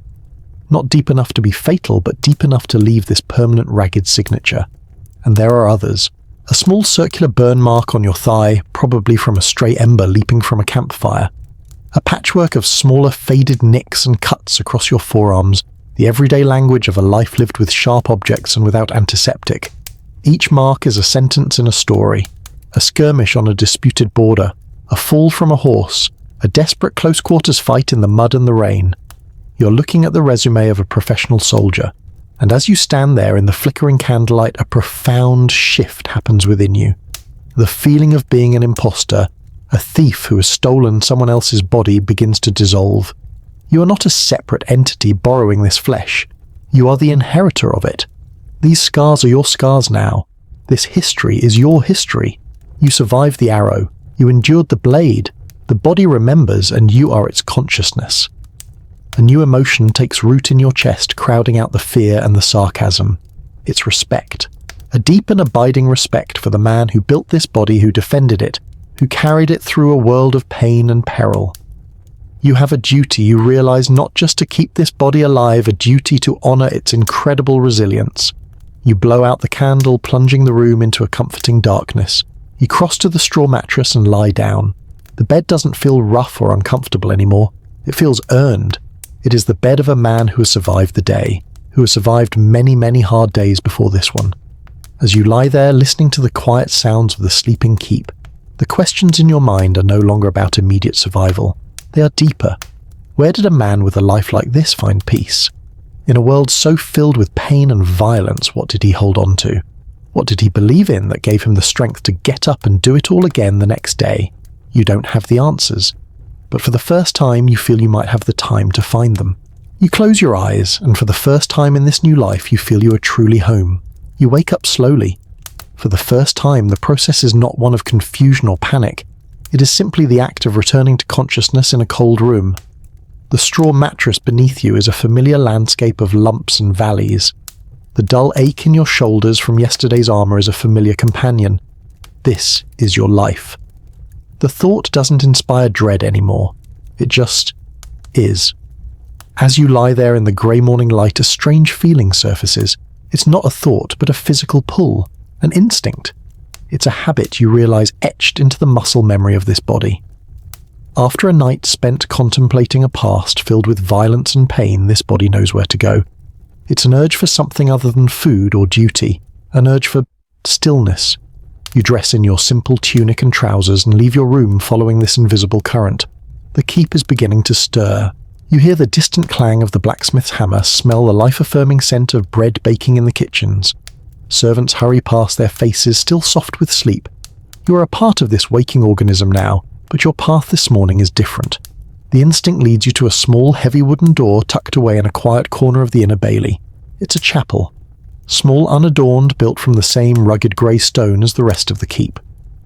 Not deep enough to be fatal, but deep enough to leave this permanent ragged signature. And there are others. A small circular burn mark on your thigh, probably from a stray ember leaping from a campfire. A patchwork of smaller faded nicks and cuts across your forearms, the everyday language of a life lived with sharp objects and without antiseptic. Each mark is a sentence in a story. A skirmish on a disputed border, a fall from a horse, a desperate close-quarters fight in the mud and the rain. You're looking at the resume of a professional soldier, and as you stand there in the flickering candlelight, a profound shift happens within you. The feeling of being an imposter, a thief who has stolen someone else's body, begins to dissolve. You are not a separate entity borrowing this flesh. You are the inheritor of it. These scars are your scars now. This history is your history. You survived the arrow. You endured the blade. The body remembers, and you are its consciousness. A new emotion takes root in your chest, crowding out the fear and the sarcasm. It's respect. A deep and abiding respect for the man who built this body, who defended it, who carried it through a world of pain and peril. You have a duty, you realize, not just to keep this body alive, a duty to honor its incredible resilience. You blow out the candle, plunging the room into a comforting darkness. You cross to the straw mattress and lie down. The bed doesn't feel rough or uncomfortable anymore. It feels earned. It is the bed of a man who has survived the day, who has survived many, many hard days before this one. As you lie there listening to the quiet sounds of the sleeping keep, the questions in your mind are no longer about immediate survival. They are deeper. Where did a man with a life like this find peace? In a world so filled with pain and violence, what did he hold on to? What did he believe in that gave him the strength to get up and do it all again the next day? You don't have the answers. But for the first time, you feel you might have the time to find them. You close your eyes, and for the first time in this new life, you feel you are truly home. You wake up slowly. For the first time, the process is not one of confusion or panic. It is simply the act of returning to consciousness in a cold room. The straw mattress beneath you is a familiar landscape of lumps and valleys. The dull ache in your shoulders from yesterday's armor is a familiar companion. This is your life. The thought doesn't inspire dread anymore. It just is. As you lie there in the grey morning light, a strange feeling surfaces. It's not a thought, but a physical pull, an instinct. It's a habit you realize etched into the muscle memory of this body. After a night spent contemplating a past filled with violence and pain, this body knows where to go. It's an urge for something other than food or duty, an urge for stillness. You dress in your simple tunic and trousers and leave your room following this invisible current. The keep is beginning to stir. You hear the distant clang of the blacksmith's hammer, smell the life-affirming scent of bread baking in the kitchens. Servants hurry past, their faces still soft with sleep. You are a part of this waking organism now, but your path this morning is different. The instinct leads you to a small, heavy wooden door tucked away in a quiet corner of the inner bailey. It's a chapel. Small, unadorned, built from the same rugged grey stone as the rest of the keep.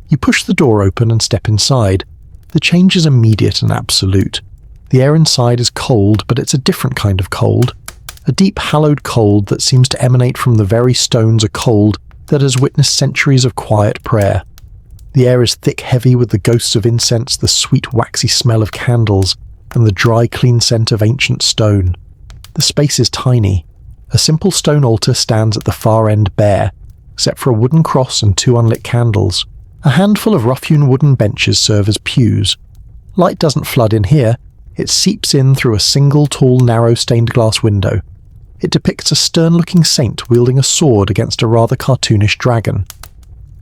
You push the door open and step inside. The change is immediate and absolute. The air inside is cold, but it's a different kind of cold. A deep, hallowed cold that seems to emanate from the very stones a cold, that has witnessed centuries of quiet prayer. The air is thick, heavy with the ghosts of incense, the sweet waxy smell of candles, and the dry, clean scent of ancient stone. The space is tiny. A simple stone altar stands at the far end bare, except for a wooden cross and 2 unlit candles. A handful of rough-hewn wooden benches serve as pews. Light doesn't flood in here. It seeps in through a single tall, narrow stained glass window. It depicts a stern-looking saint wielding a sword against a rather cartoonish dragon.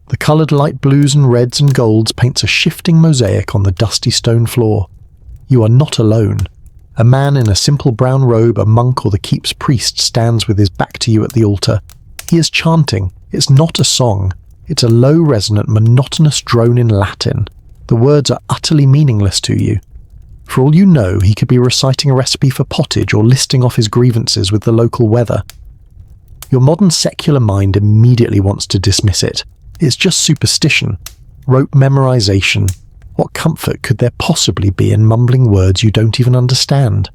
The coloured light blues and reds and golds paints a shifting mosaic on the dusty stone floor. You are not alone. A man in a simple brown robe, a monk or the keep's priest, stands with his back to you at the altar. He is chanting. It's not a song. It's a low, resonant, monotonous drone in Latin. The words are utterly meaningless to you. For all you know, he could be reciting a recipe for pottage or listing off his grievances with the local weather. Your modern secular mind immediately wants to dismiss it. It's just superstition, rote memorization. What comfort could there possibly be in mumbling words you don't even understand?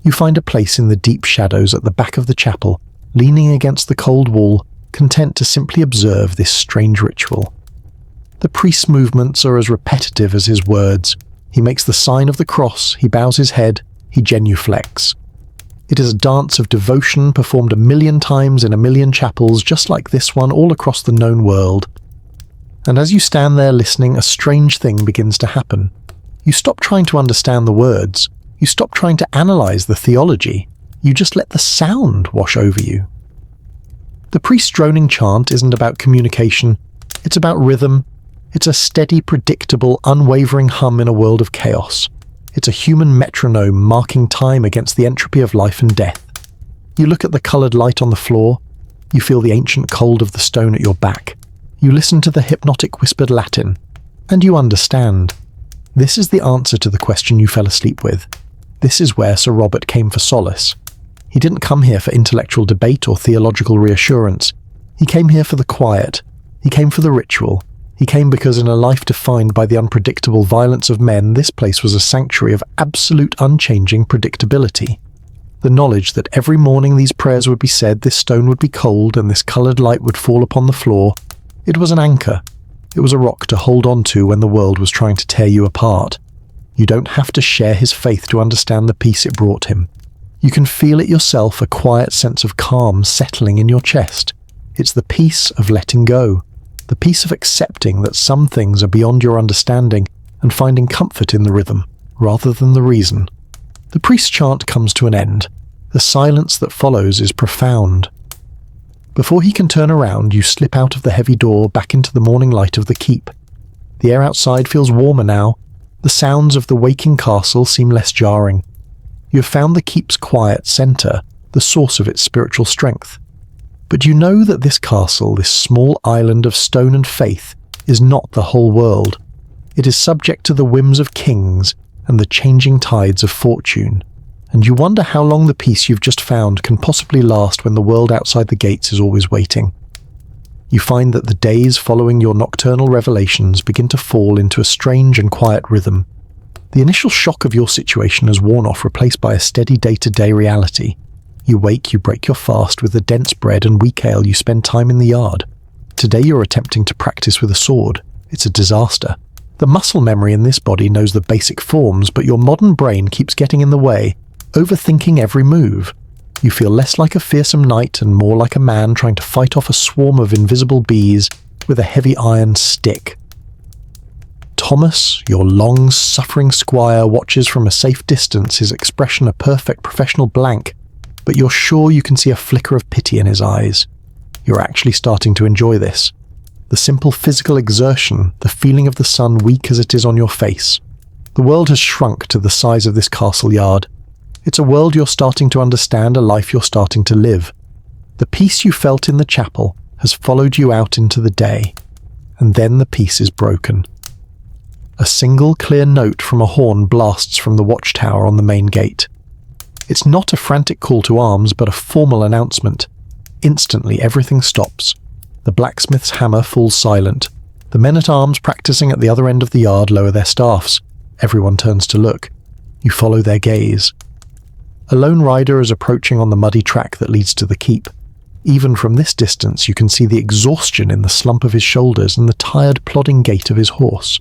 You find a place in the deep shadows at the back of the chapel, leaning against the cold wall, content to simply observe this strange ritual. The priest's movements are as repetitive as his words. He makes the sign of the cross, he bows his head, he genuflects. It is a dance of devotion performed 1,000,000 times in 1,000,000 chapels just like this one all across the known world. And as you stand there listening, a strange thing begins to happen. You stop trying to understand the words. You stop trying to analyze the theology. You just let the sound wash over you. The priest's droning chant isn't about communication. It's about rhythm. It's a steady, predictable, unwavering hum in a world of chaos. It's a human metronome marking time against the entropy of life and death. You look at the coloured light on the floor. You feel the ancient cold of the stone at your back. You listen to the hypnotic whispered Latin. And you understand. This is the answer to the question you fell asleep with. This is where Sir Robert came for solace. He didn't come here for intellectual debate or theological reassurance. He came here for the quiet. He came for the ritual. He came because in a life defined by the unpredictable violence of men, this place was a sanctuary of absolute unchanging predictability. The knowledge that every morning these prayers would be said, this stone would be cold, and this coloured light would fall upon the floor, it was an anchor. It was a rock to hold on to when the world was trying to tear you apart. You don't have to share his faith to understand the peace it brought him. You can feel it yourself, a quiet sense of calm settling in your chest. It's the peace of letting go. The peace of accepting that some things are beyond your understanding and finding comfort in the rhythm, rather than the reason. The priest's chant comes to an end. The silence that follows is profound. Before he can turn around, you slip out of the heavy door back into the morning light of the keep. The air outside feels warmer now. The sounds of the waking castle seem less jarring. You have found the keep's quiet centre, the source of its spiritual strength. But you know that this castle, this small island of stone and faith, is not the whole world. It is subject to the whims of kings and the changing tides of fortune. And you wonder how long the peace you've just found can possibly last when the world outside the gates is always waiting. You find that the days following your nocturnal revelations begin to fall into a strange and quiet rhythm. The initial shock of your situation has worn off, replaced by a steady day-to-day reality. You wake, you break your fast with the dense bread and weak ale, you spend time in the yard. Today you're attempting to practice with a sword. It's a disaster. The muscle memory in this body knows the basic forms, but your modern brain keeps getting in the way, overthinking every move. You feel less like a fearsome knight and more like a man trying to fight off a swarm of invisible bees with a heavy iron stick. Thomas, your long-suffering squire, watches from a safe distance, his expression a perfect professional blank, but you're sure you can see a flicker of pity in his eyes. You're actually starting to enjoy this. The simple physical exertion, the feeling of the sun weak as it is on your face. The world has shrunk to the size of this castle yard. It's a world you're starting to understand, a life you're starting to live. The peace you felt in the chapel has followed you out into the day, and then the peace is broken. A single clear note from a horn blasts from the watchtower on the main gate. It's not a frantic call to arms, but a formal announcement. Instantly, everything stops. The blacksmith's hammer falls silent. The men-at-arms practicing at the other end of the yard lower their staffs. Everyone turns to look. You follow their gaze. A lone rider is approaching on the muddy track that leads to the keep. Even from this distance, you can see the exhaustion in the slump of his shoulders and the tired, plodding gait of his horse.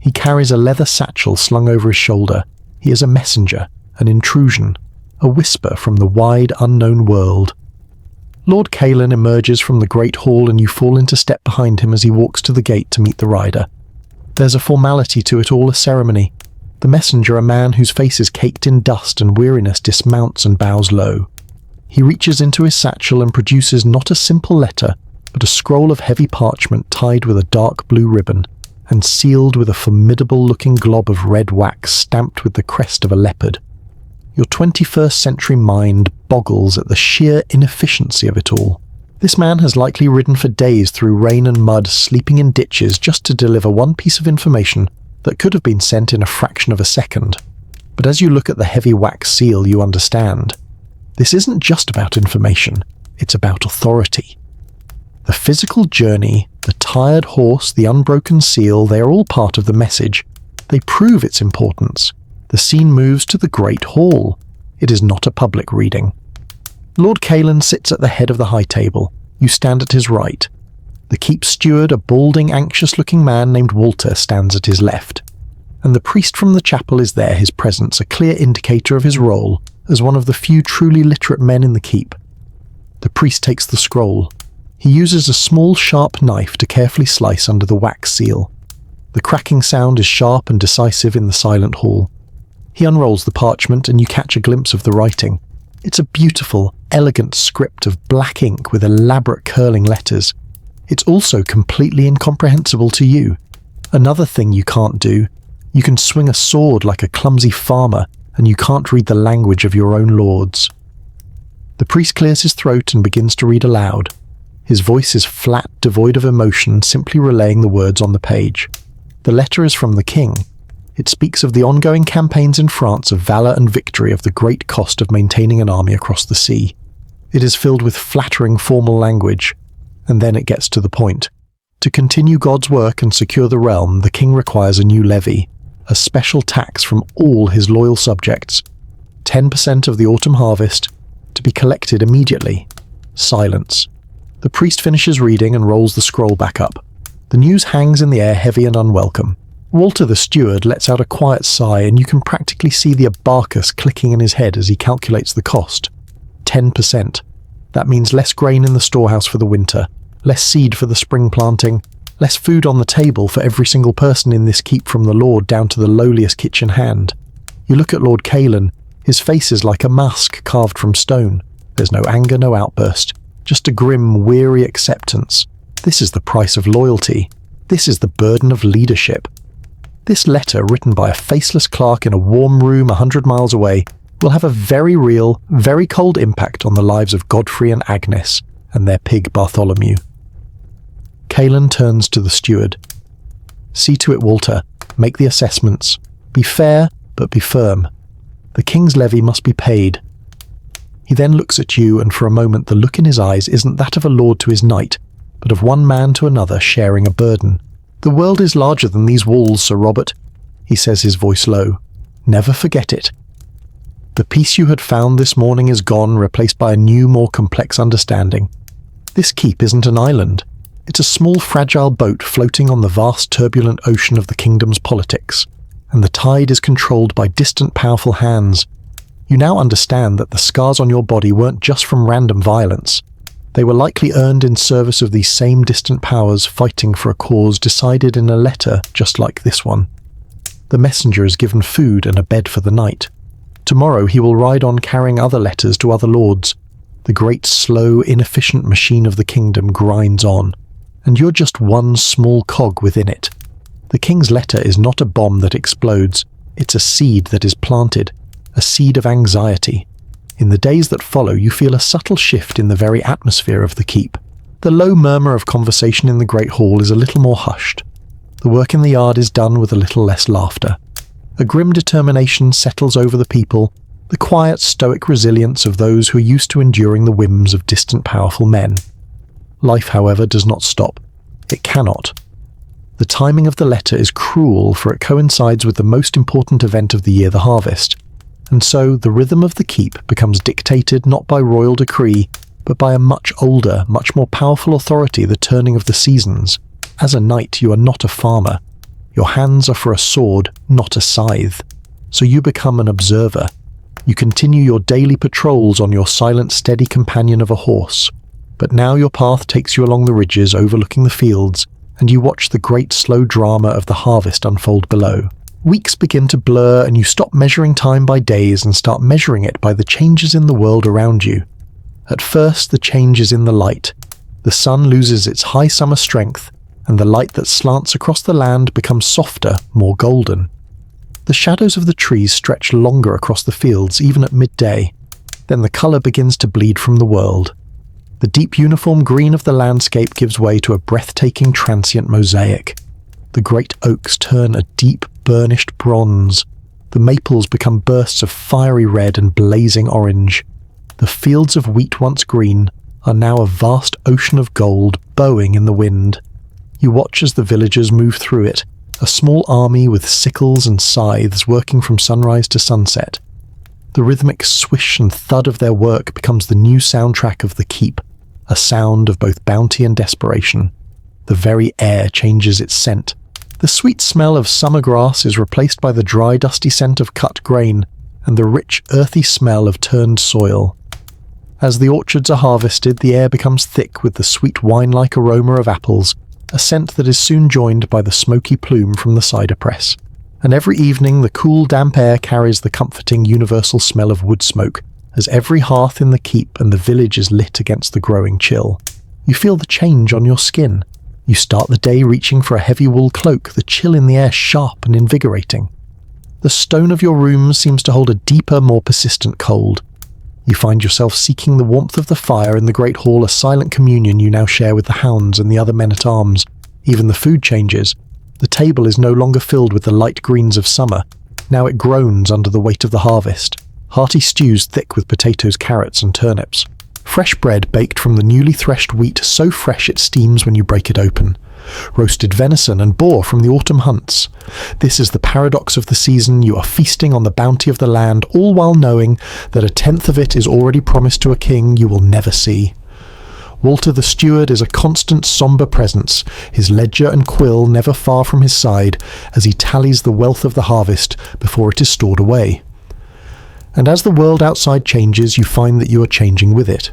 He carries a leather satchel slung over his shoulder. He is a messenger, an intrusion, a whisper from the wide, unknown world. Lord Caelan emerges from the great hall and you fall into step behind him as he walks to the gate to meet the rider. There's a formality to it all, a ceremony. The messenger, a man whose face is caked in dust and weariness, dismounts and bows low. He reaches into his satchel and produces not a simple letter, but a scroll of heavy parchment tied with a dark blue ribbon, and sealed with a formidable-looking glob of red wax stamped with the crest of a leopard. Your 21st century mind boggles at the sheer inefficiency of it all. This man has likely ridden for days through rain and mud, sleeping in ditches just to deliver one piece of information that could have been sent in a fraction of a second. But as you look at the heavy wax seal, you understand. This isn't just about information, it's about authority. The physical journey, the tired horse, the unbroken seal, they are all part of the message. They prove its importance. The scene moves to the Great Hall. It is not a public reading. Lord Caelan sits at the head of the high table. You stand at his right. The keep steward, a balding, anxious-looking man named Walter, stands at his left. And the priest from the chapel is there, his presence a clear indicator of his role as one of the few truly literate men in the keep. The priest takes the scroll. He uses a small, sharp knife to carefully slice under the wax seal. The cracking sound is sharp and decisive in the silent hall. He unrolls the parchment and you catch a glimpse of the writing. It's a beautiful, elegant script of black ink with elaborate curling letters. It's also completely incomprehensible to you. Another thing you can't do, you can swing a sword like a clumsy farmer, and you can't read the language of your own lords. The priest clears his throat and begins to read aloud. His voice is flat, devoid of emotion, simply relaying the words on the page. The letter is from the king. It speaks of the ongoing campaigns in France of valour and victory, of the great cost of maintaining an army across the sea. It is filled with flattering formal language, and then it gets to the point. To continue God's work and secure the realm, the king requires a new levy, a special tax from all his loyal subjects, 10% of the autumn harvest, to be collected immediately. Silence. The priest finishes reading and rolls the scroll back up. The news hangs in the air, heavy and unwelcome. Walter the steward lets out a quiet sigh, and you can practically see the abacus clicking in his head as he calculates the cost. 10%. That means less grain in the storehouse for the winter, less seed for the spring planting, less food on the table for every single person in this keep, from the lord down to the lowliest kitchen hand. You look at Lord Caelan. His face is like a mask carved from stone. There's no anger, no outburst, just a grim, weary acceptance. This is the price of loyalty. This is the burden of leadership. This letter, written by a faceless clerk in a warm room 100 miles away, will have a very real, very cold impact on the lives of Godfrey and Agnes and their pig Bartholomew. Caelan turns to the steward. See to it, Walter. Make the assessments. Be fair, but be firm. The king's levy must be paid. He then looks at you, and for a moment the look in his eyes isn't that of a lord to his knight, but of one man to another sharing a burden. The world is larger than these walls, Sir Robert, he says, his voice low. Never forget it. The peace you had found this morning is gone, replaced by a new, more complex understanding. This keep isn't an island. It's a small, fragile boat floating on the vast, turbulent ocean of the kingdom's politics, and the tide is controlled by distant, powerful hands. You now understand that the scars on your body weren't just from random violence. They were likely earned in service of these same distant powers, fighting for a cause decided in a letter just like this one. The messenger is given food and a bed for the night. Tomorrow he will ride on carrying other letters to other lords. The great, slow, inefficient machine of the kingdom grinds on, and you're just one small cog within it. The king's letter is not a bomb that explodes, it's a seed that is planted, a seed of anxiety. In the days that follow, you feel a subtle shift in the very atmosphere of the keep. The low murmur of conversation in the great hall is a little more hushed. The work in the yard is done with a little less laughter. A grim determination settles over the people, the quiet, stoic resilience of those who are used to enduring the whims of distant, powerful men. Life, however, does not stop. It cannot. The timing of the letter is cruel, for it coincides with the most important event of the year, the harvest. And so the rhythm of the keep becomes dictated not by royal decree, but by a much older, much more powerful authority, the turning of the seasons. As a knight, you are not a farmer. Your hands are for a sword, not a scythe. So you become an observer. You continue your daily patrols on your silent, steady companion of a horse. But now your path takes you along the ridges overlooking the fields, and you watch the great slow drama of the harvest unfold below. Weeks begin to blur, and you stop measuring time by days and start measuring it by the changes in the world around you. At first, the change is in the light. The sun loses its high summer strength, and the light that slants across the land becomes softer, more golden. The shadows of the trees stretch longer across the fields, even at midday. Then the colour begins to bleed from the world. The deep uniform green of the landscape gives way to a breathtaking transient mosaic. The great oaks turn a deep, burnished bronze. The maples become bursts of fiery red and blazing orange. The fields of wheat once green are now a vast ocean of gold bowing in the wind. You watch as the villagers move through it, a small army with sickles and scythes working from sunrise to sunset. The rhythmic swish and thud of their work becomes the new soundtrack of the keep, a sound of both bounty and desperation. The very air changes its scent. The sweet smell of summer grass is replaced by the dry, dusty scent of cut grain and the rich, earthy smell of turned soil. As the orchards are harvested, the air becomes thick with the sweet wine-like aroma of apples, a scent that is soon joined by the smoky plume from the cider press. And every evening the cool, damp air carries the comforting, universal smell of wood smoke, as every hearth in the keep and the village is lit against the growing chill. You feel the change on your skin. You start the day reaching for a heavy wool cloak, the chill in the air sharp and invigorating. The stone of your room seems to hold a deeper, more persistent cold. You find yourself seeking the warmth of the fire in the great hall, a silent communion you now share with the hounds and the other men-at-arms. Even the food changes. The table is no longer filled with the light greens of summer. Now it groans under the weight of the harvest. Hearty stews thick with potatoes, carrots and turnips. Fresh bread baked from the newly threshed wheat, so fresh it steams when you break it open. Roasted venison and boar from the autumn hunts. This is the paradox of the season. You are feasting on the bounty of the land, all while knowing that a tenth of it is already promised to a king you will never see. Walter the steward is a constant sombre presence, his ledger and quill never far from his side, as he tallies the wealth of the harvest before it is stored away. And as the world outside changes, you find that you are changing with it.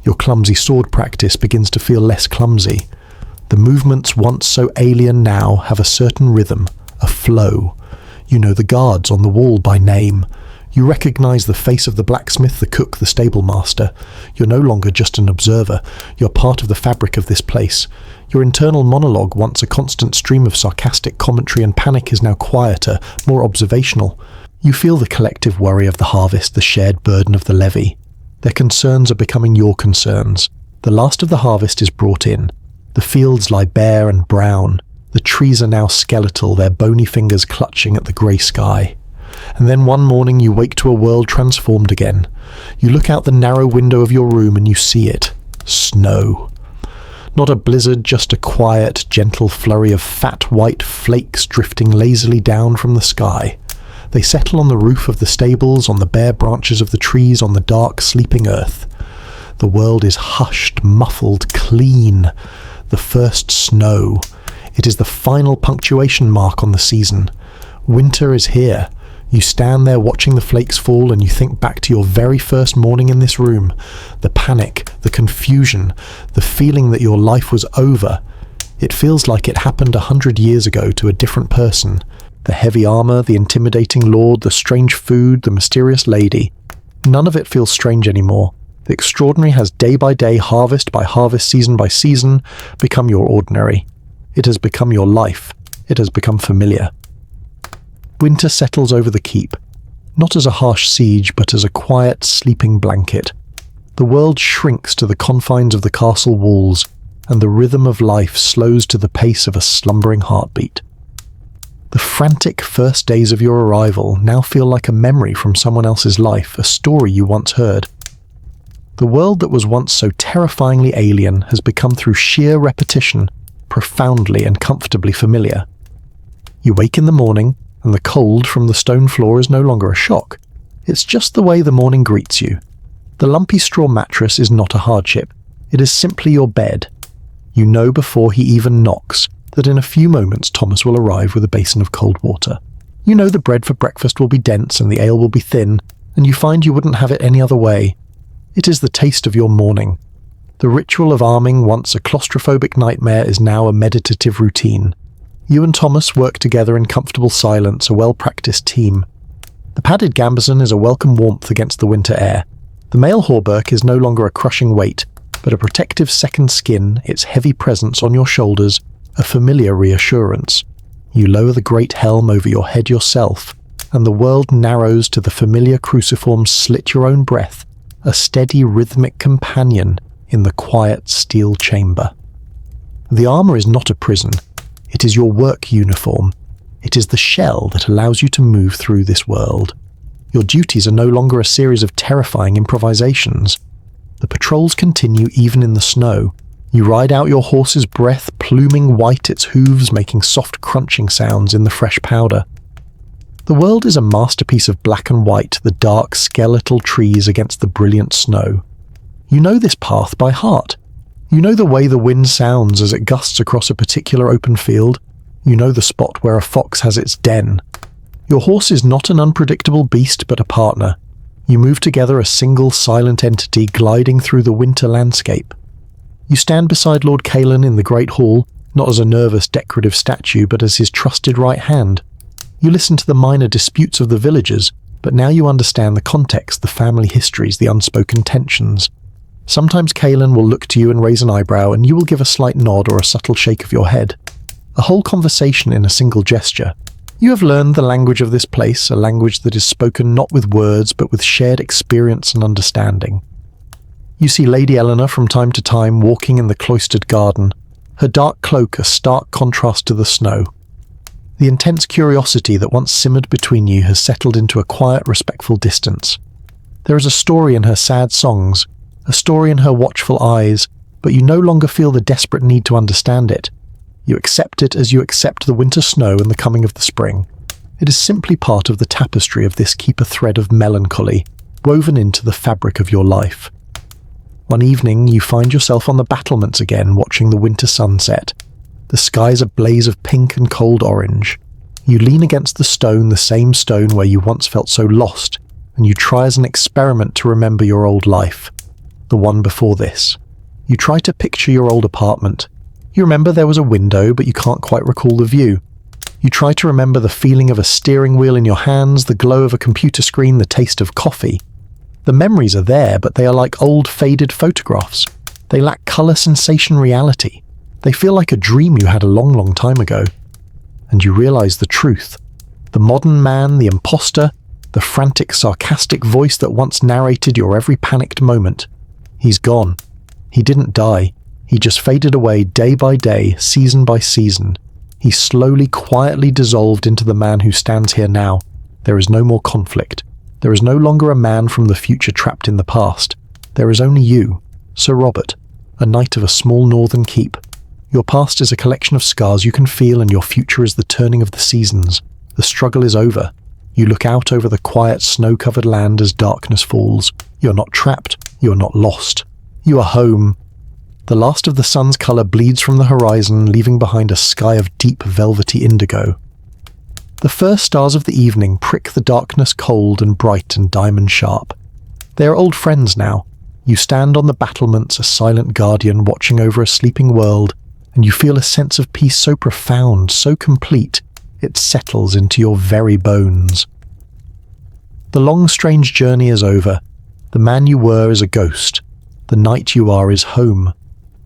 Your clumsy sword practice begins to feel less clumsy. The movements once so alien now have a certain rhythm, a flow. You know the guards on the wall by name. You recognize the face of the blacksmith, the cook, the stable master. You're no longer just an observer. You're part of the fabric of this place. Your internal monologue, once a constant stream of sarcastic commentary and panic, is now quieter, more observational. You feel the collective worry of the harvest, the shared burden of the levy. Their concerns are becoming your concerns. The last of the harvest is brought in. The fields lie bare and brown. The trees are now skeletal, their bony fingers clutching at the grey sky. And then one morning you wake to a world transformed again. You look out the narrow window of your room and you see it. Snow. Not a blizzard, just a quiet, gentle flurry of fat white flakes drifting lazily down from the sky. They settle on the roof of the stables, on the bare branches of the trees, on the dark, sleeping earth. The world is hushed, muffled, clean. The first snow. It is the final punctuation mark on the season. Winter is here. You stand there watching the flakes fall and you think back to your very first morning in this room. The panic, the confusion, the feeling that your life was over. It feels like it happened 100 years ago to a different person. The heavy armour, the intimidating lord, the strange food, the mysterious lady. None of it feels strange anymore. The extraordinary has day by day, harvest by harvest, season by season, become your ordinary. It has become your life. It has become familiar. Winter settles over the keep, not as a harsh siege, but as a quiet, sleeping blanket. The world shrinks to the confines of the castle walls, and the rhythm of life slows to the pace of a slumbering heartbeat. The frantic first days of your arrival now feel like a memory from someone else's life, a story you once heard. The world that was once so terrifyingly alien has become, through sheer repetition, profoundly and comfortably familiar. You wake in the morning, and the cold from the stone floor is no longer a shock. It's just the way the morning greets you. The lumpy straw mattress is not a hardship. It is simply your bed. You know before he even knocks that in a few moments Thomas will arrive with a basin of cold water. You know the bread for breakfast will be dense and the ale will be thin, and you find you wouldn't have it any other way. It is the taste of your morning. The ritual of arming, once a claustrophobic nightmare, is now a meditative routine. You and Thomas work together in comfortable silence, a well-practiced team. The padded gambeson is a welcome warmth against the winter air. The male hauberk is no longer a crushing weight, but a protective second skin, its heavy presence on your shoulders, a familiar reassurance. You lower the great helm over your head yourself, and the world narrows to the familiar cruciform slit your own breath, a steady rhythmic companion in the quiet steel chamber. The armor is not a prison. It is your work uniform. It is the shell that allows you to move through this world. Your duties are no longer a series of terrifying improvisations. The patrols continue even in the snow. You ride out your horse's breath, pluming white its hooves, making soft crunching sounds in the fresh powder. The world is a masterpiece of black and white, the dark skeletal trees against the brilliant snow. You know this path by heart. You know the way the wind sounds as it gusts across a particular open field. You know the spot where a fox has its den. Your horse is not an unpredictable beast, but a partner. You move together, a single silent entity gliding through the winter landscape. You stand beside Lord Caelan in the great hall, not as a nervous decorative statue, but as his trusted right hand. You listen to the minor disputes of the villagers, but now you understand the context, the family histories, the unspoken tensions. Sometimes Caelan will look to you and raise an eyebrow, and you will give a slight nod or a subtle shake of your head. A whole conversation in a single gesture. You have learned the language of this place, a language that is spoken not with words but with shared experience and understanding. You see Lady Eleanor from time to time walking in the cloistered garden, her dark cloak a stark contrast to the snow. The intense curiosity that once simmered between you has settled into a quiet, respectful distance. There is a story in her sad songs, a story in her watchful eyes, but you no longer feel the desperate need to understand it. You accept it as you accept the winter snow and the coming of the spring. It is simply part of the tapestry of this keep a thread of melancholy, woven into the fabric of your life. One evening you find yourself on the battlements again, watching the winter sunset. The sky's a blaze of pink and cold orange. You lean against the same stone where you once felt so lost, and you try as an experiment to remember your old life. The one before this. You try to picture your old apartment. You remember there was a window, but you can't quite recall the view. You try to remember the feeling of a steering wheel in your hands, the glow of a computer screen, the taste of coffee. The memories are there, but they are like old faded photographs. They lack colour, sensation, reality. They feel like a dream you had a long, long time ago. And you realise the truth. The modern man, the imposter, the frantic, sarcastic voice that once narrated your every panicked moment. He's gone. He didn't die. He just faded away day by day, season by season. He slowly, quietly dissolved into the man who stands here now. There is no more conflict. There is no longer a man from the future trapped in the past. There is only you, Sir Robert, a knight of a small northern keep. Your past is a collection of scars you can feel, and your future is the turning of the seasons. The struggle is over. You look out over the quiet, snow-covered land as darkness falls. You are not trapped. You are not lost. You are home. The last of the sun's colour bleeds from the horizon, leaving behind a sky of deep velvety indigo. The first stars of the evening prick the darkness cold and bright and diamond sharp. They are old friends now. You stand on the battlements, a silent guardian watching over a sleeping world, and you feel a sense of peace so profound, so complete, it settles into your very bones. The long, strange journey is over. The man you were is a ghost. The knight you are is home.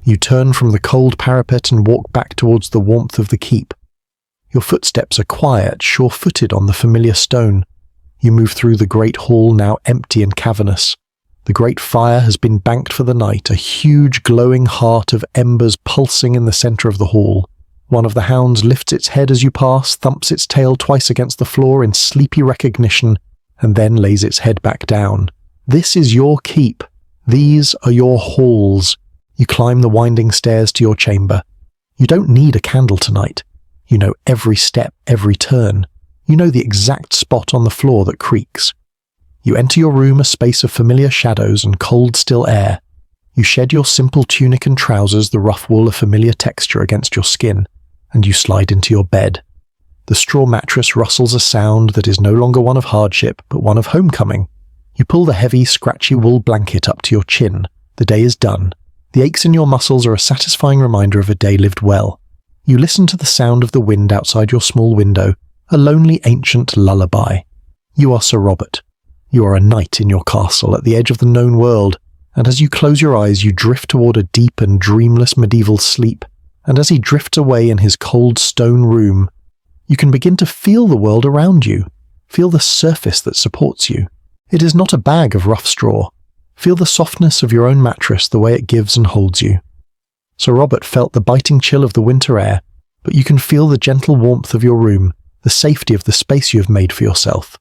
You turn from the cold parapet and walk back towards the warmth of the keep. Your footsteps are quiet, sure-footed on the familiar stone. You move through the great hall, now empty and cavernous. The great fire has been banked for the night, a huge glowing heart of embers pulsing in the centre of the hall. One of the hounds lifts its head as you pass, thumps its tail twice against the floor in sleepy recognition, and then lays its head back down. This is your keep. These are your halls. You climb the winding stairs to your chamber. You don't need a candle tonight. You know every step, every turn. You know the exact spot on the floor that creaks. You enter your room, a space of familiar shadows and cold, still air. You shed your simple tunic and trousers, the rough wool a familiar texture against your skin, and you slide into your bed. The straw mattress rustles a sound that is no longer one of hardship, but one of homecoming. You pull the heavy, scratchy wool blanket up to your chin. The day is done. The aches in your muscles are a satisfying reminder of a day lived well. You listen to the sound of the wind outside your small window, a lonely ancient lullaby. You are Sir Robert. You are a knight in your castle at the edge of the known world, and as you close your eyes you drift toward a deep and dreamless medieval sleep, and as he drifts away in his cold stone room, you can begin to feel the world around you, feel the surface that supports you. It is not a bag of rough straw. Feel the softness of your own mattress, the way it gives and holds you. Sir Robert felt the biting chill of the winter air, but you can feel the gentle warmth of your room, the safety of the space you have made for yourself.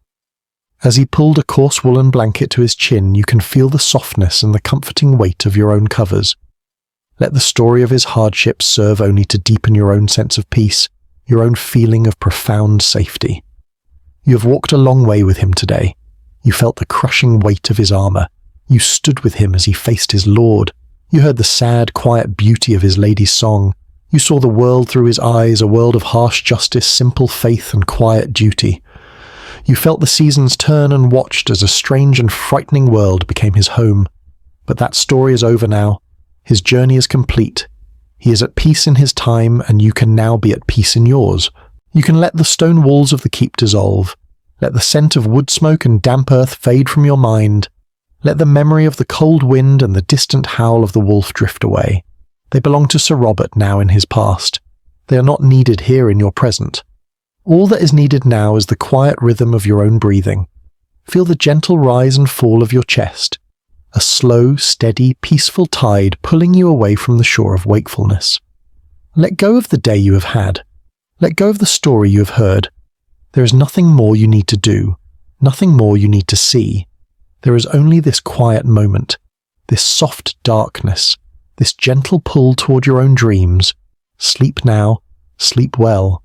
As he pulled a coarse woolen blanket to his chin, you can feel the softness and the comforting weight of your own covers. Let the story of his hardships serve only to deepen your own sense of peace, your own feeling of profound safety. You have walked a long way with him today. You felt the crushing weight of his armour. You stood with him as he faced his lord. You heard the sad, quiet beauty of his lady's song. You saw the world through his eyes, a world of harsh justice, simple faith and quiet duty. You felt the seasons turn and watched as a strange and frightening world became his home. But that story is over now. His journey is complete. He is at peace in his time, and you can now be at peace in yours. You can let the stone walls of the keep dissolve. Let the scent of wood smoke and damp earth fade from your mind. Let the memory of the cold wind and the distant howl of the wolf drift away. They belong to Sir Robert now in his past. They are not needed here in your present. All that is needed now is the quiet rhythm of your own breathing. Feel the gentle rise and fall of your chest, a slow, steady, peaceful tide pulling you away from the shore of wakefulness. Let go of the day you have had. Let go of the story you have heard. There is nothing more you need to do, nothing more you need to see. There is only this quiet moment, this soft darkness, this gentle pull toward your own dreams. Sleep now, sleep well.